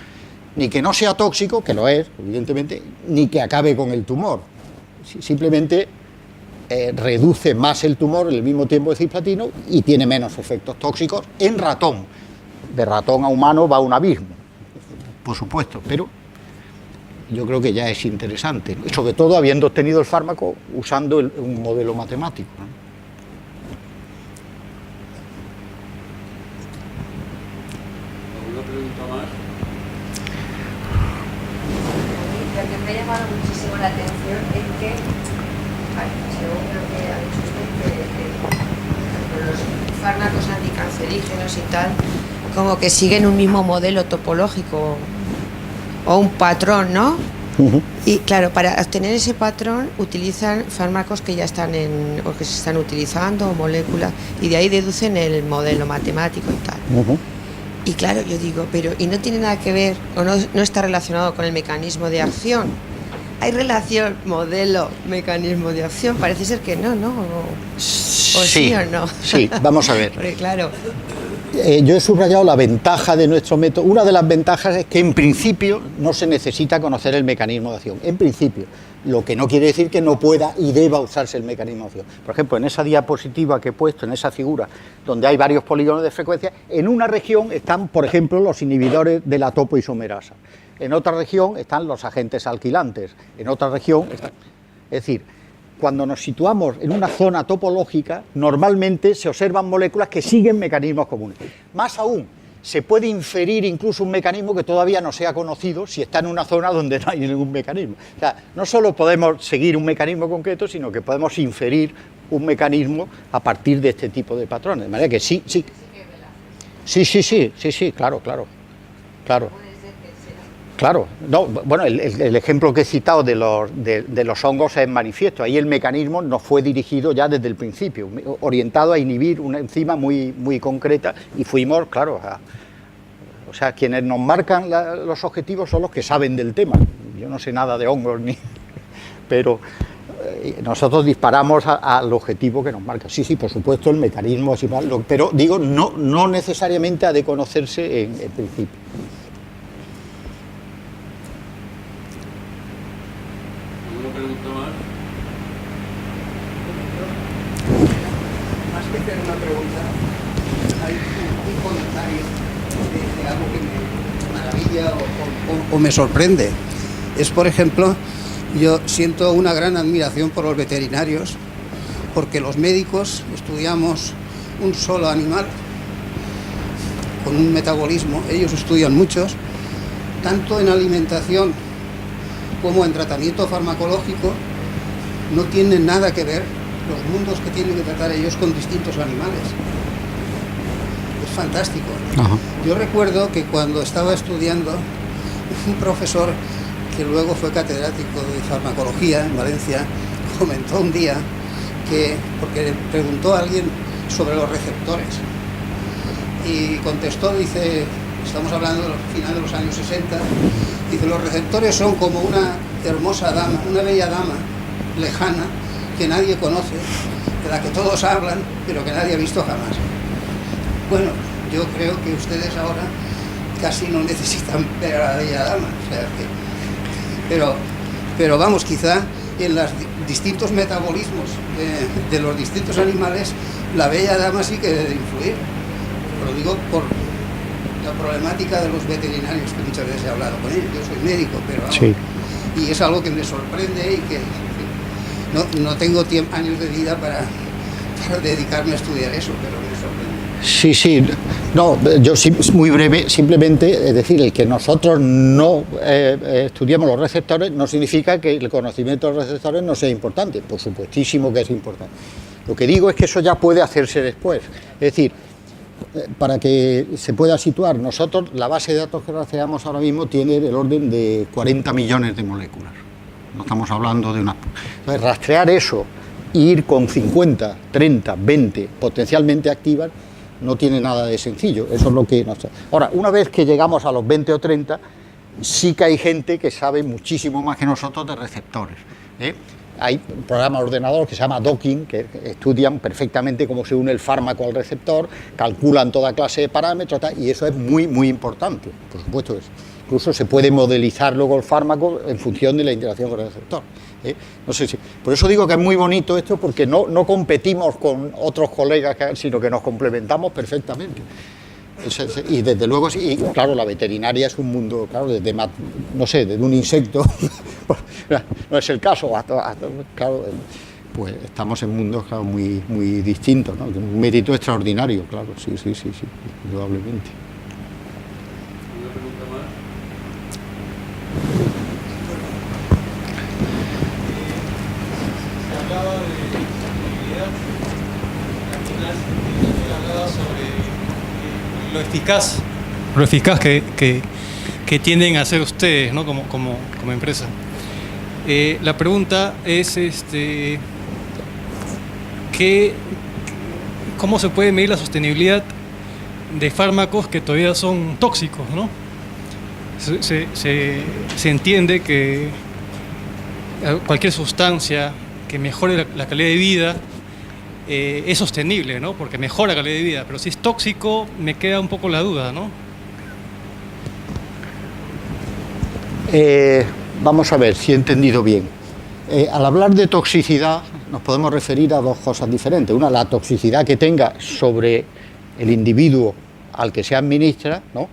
ni que no sea tóxico, que lo es, evidentemente, ni que acabe con el tumor. Simplemente reduce más el tumor en el mismo tiempo de cisplatino y tiene menos efectos tóxicos en ratón. De ratón a humano va un abismo, por supuesto, pero yo creo que ya es interesante, ¿no? Sobre todo habiendo obtenido el fármaco usando un modelo matemático, ¿no? ¿Alguna pregunta más? Lo que me ha llamado muchísimo la atención es que, según lo que ha dicho usted, que los fármacos anticancerígenos y tal, como que siguen un mismo modelo topológico o un patrón, ¿no? Uh-huh. Y claro, para obtener ese patrón utilizan fármacos que ya están o que se están utilizando, o moléculas, y de ahí deducen el modelo matemático y tal. Uh-huh. Y claro, yo digo, pero ¿y no tiene nada que ver o no está relacionado con el mecanismo de acción? ¿Hay relación modelo-mecanismo de acción? Parece ser que no, ¿no? ¿O sí o no? Sí, vamos a ver. Porque claro... Yo he subrayado la ventaja de nuestro método. Una de las ventajas es que en principio no se necesita conocer el mecanismo de acción. En principio, lo que no quiere decir que no pueda y deba usarse el mecanismo de acción. Por ejemplo, en esa diapositiva que he puesto, en esa figura, donde hay varios polígonos de frecuencia, en una región están, por ejemplo, los inhibidores de la topoisomerasa. En otra región están los agentes alquilantes. En otra región están... Es decir, cuando nos situamos en una zona topológica, normalmente se observan moléculas que siguen mecanismos comunes. Más aún, se puede inferir incluso un mecanismo que todavía no sea conocido si está en una zona donde no hay ningún mecanismo. O sea, no solo podemos seguir un mecanismo concreto, sino que podemos inferir un mecanismo a partir de este tipo de patrones. De manera que sí. Sí, claro. Claro, no, bueno, el ejemplo que he citado de los hongos es manifiesto. Ahí el mecanismo nos fue dirigido ya desde el principio, orientado a inhibir una enzima muy, muy concreta, y fuimos, claro, o sea, quienes nos marcan los objetivos son los que saben del tema. Yo no sé nada de hongos, pero nosotros disparamos al objetivo que nos marca. Sí, por supuesto, el mecanismo, pero digo, no necesariamente ha de conocerse en principio. Pregunta más. Más que hacer una pregunta, hay un comentario de algo que me maravilla o me sorprende. Es, por ejemplo, yo siento una gran admiración por los veterinarios, porque los médicos estudiamos un solo animal con un metabolismo, ellos estudian muchos, tanto en alimentación como en tratamiento farmacológico. No tienen nada que ver los mundos que tienen que tratar ellos con distintos animales. Es fantástico. Ajá. Yo recuerdo que cuando estaba estudiando, un profesor que luego fue catedrático de farmacología en Valencia, comentó un día que, porque le preguntó a alguien sobre los receptores, y contestó, dice, estamos hablando del final de los años 60, dice, los receptores son como una hermosa dama, una bella dama lejana que nadie conoce, de la que todos hablan, pero que nadie ha visto jamás. Bueno, yo creo que ustedes ahora casi no necesitan ver a la bella dama, o sea que, pero vamos, quizá en los distintos metabolismos de los distintos animales, la bella dama sí que debe influir. Lo digo por la problemática de los veterinarios, que muchas veces he hablado con ellos. Yo soy médico, pero vamos, Sí. y es algo que me sorprende y que, en fin, no tengo años de vida para dedicarme a estudiar eso, pero me sorprende. Sí, sí. No, yo muy breve, simplemente, es decir, el que nosotros no estudiemos los receptores no significa que el conocimiento de los receptores no sea importante. Por supuestísimo que es importante. Lo que digo es que eso ya puede hacerse después. Es decir, para que se pueda situar, nosotros, la base de datos que rastreamos ahora mismo tiene el orden de 40 millones de moléculas. No estamos hablando de unas... Entonces, rastrear eso e ir con 50, 30, 20 potencialmente activas no tiene nada de sencillo. Eso es lo que nos... Ahora, una vez que llegamos a los 20 o 30, sí que hay gente que sabe muchísimo más que nosotros de receptores, ¿eh? Hay un programa de ordenador que se llama docking, que estudian perfectamente cómo se une el fármaco al receptor, calculan toda clase de parámetros, y eso es muy, muy importante, por supuesto. Incluso se puede modelizar luego el fármaco en función de la interacción con el receptor. No sé si, por eso digo que es muy bonito esto, porque no competimos con otros colegas, sino que nos complementamos perfectamente. Y desde luego, y claro, la veterinaria es un mundo, claro, no sé, desde un insecto, no es el caso, claro, pues estamos en mundos, claro, muy, muy distintos, ¿no? Un mérito extraordinario, claro, sí, indudablemente. ¿Una pregunta más? Se hablaba de sostenibilidad, se hablaba sobre lo eficaz que tienden a ser ustedes, ¿no? como empresa. La pregunta es ¿cómo se puede medir la sostenibilidad de fármacos que todavía son tóxicos, ¿no? Se entiende que cualquier sustancia que mejore la calidad de vida es sostenible, ¿no? Porque mejora la calidad de vida, pero si es tóxico me queda un poco la duda, ¿no? Vamos a ver si he entendido bien. Al hablar de toxicidad nos podemos referir a dos cosas diferentes. Una, la toxicidad que tenga sobre el individuo al que se administra, ¿no?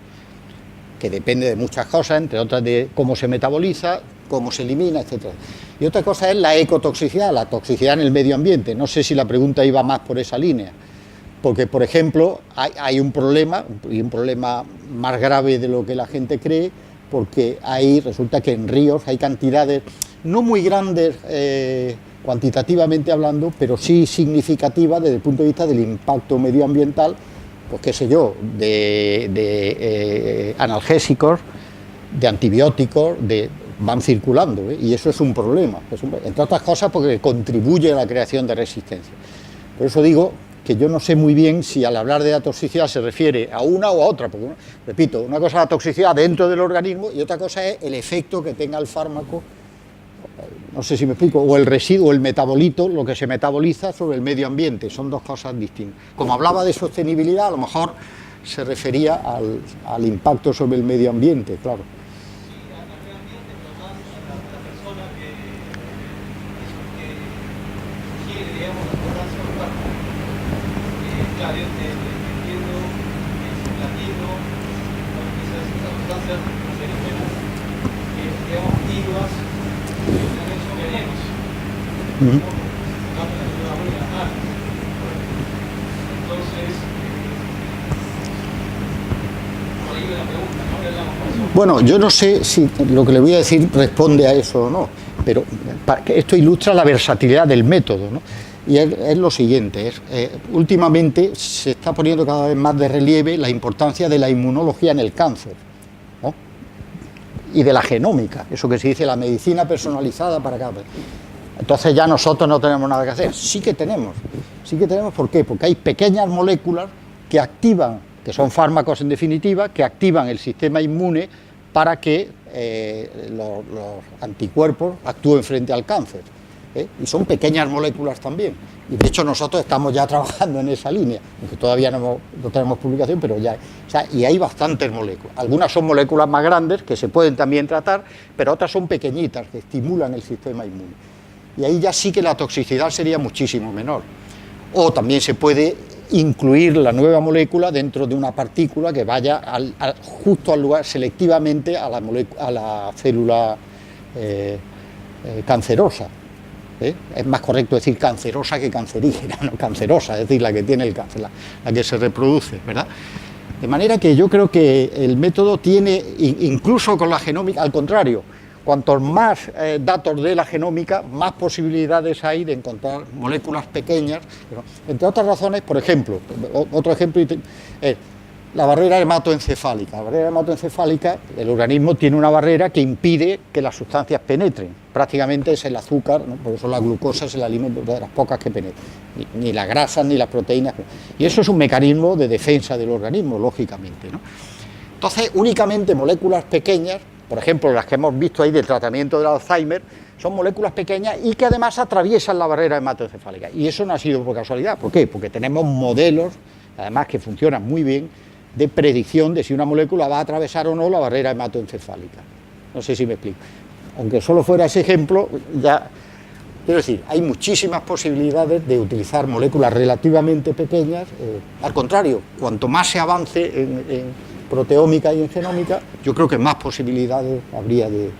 Que depende de muchas cosas, entre otras de cómo se metaboliza, cómo se elimina, etcétera. Y otra cosa es la ecotoxicidad, la toxicidad en el medio ambiente. No sé si la pregunta iba más por esa línea, porque, por ejemplo, hay un problema, y un problema más grave de lo que la gente cree, porque resulta que en ríos hay cantidades no muy grandes cuantitativamente hablando, pero sí significativas desde el punto de vista del impacto medioambiental, pues qué sé yo, de analgésicos, de antibióticos, van circulando, ¿eh? Y eso es un problema, entre otras cosas porque contribuye a la creación de resistencia. Por eso digo que yo no sé muy bien si al hablar de la toxicidad se refiere a una o a otra, porque, repito, una cosa es la toxicidad dentro del organismo y otra cosa es el efecto que tenga el fármaco, no sé si me explico, o el residuo, el metabolito, lo que se metaboliza sobre el medio ambiente, son dos cosas distintas. Como hablaba de sostenibilidad, a lo mejor se refería al impacto sobre el medio ambiente, claro. Bueno, yo no sé si lo que le voy a decir responde a eso o no, pero esto ilustra la versatilidad del método, ¿no? Y es lo siguiente, últimamente se está poniendo cada vez más de relieve la importancia de la inmunología en el cáncer, ¿no? y de la genómica, eso que se dice la medicina personalizada para cada paciente. Entonces ya nosotros no tenemos nada que hacer. Sí que tenemos, ¿por qué? Porque hay pequeñas moléculas que activan, que son fármacos en definitiva, que activan el sistema inmune para que los anticuerpos actúen frente al cáncer. Y son pequeñas moléculas también. Y de hecho nosotros estamos ya trabajando en esa línea, aunque todavía no tenemos publicación, pero ya. O sea, y hay bastantes moléculas. Algunas son moléculas más grandes que se pueden también tratar, pero otras son pequeñitas que estimulan el sistema inmune. Y ahí ya sí que la toxicidad sería muchísimo menor. O también se puede incluir la nueva molécula dentro de una partícula que vaya justo al lugar, selectivamente a la célula cancerosa. Es más correcto decir cancerosa que cancerígena, no cancerosa, es decir, la que tiene el cáncer, la que se reproduce, ¿verdad? De manera que yo creo que el método tiene, incluso con la genómica, al contrario, cuantos más datos de la genómica, más posibilidades hay de encontrar moléculas pequeñas, entre otras razones. Por ejemplo, otro ejemplo es la barrera hematoencefálica. La barrera hematoencefálica, el organismo tiene una barrera que impide que las sustancias penetren. Prácticamente es el azúcar, ¿no? Por eso la glucosa es el alimento de las pocas que penetran, ni las grasas ni las proteínas. Y eso es un mecanismo de defensa del organismo, lógicamente, ¿no? Entonces, únicamente moléculas pequeñas, por ejemplo, las que hemos visto ahí del tratamiento del Alzheimer, son moléculas pequeñas y que además atraviesan la barrera hematoencefálica. Y eso no ha sido por casualidad. ¿Por qué? Porque tenemos modelos, además que funcionan muy bien, de predicción de si una molécula va a atravesar o no la barrera hematoencefálica. No sé si me explico. Aunque solo fuera ese ejemplo, ya... Quiero decir, hay muchísimas posibilidades de utilizar moléculas relativamente pequeñas. Al contrario, cuanto más se avance en proteómica y en genómica, yo creo que más posibilidades habría de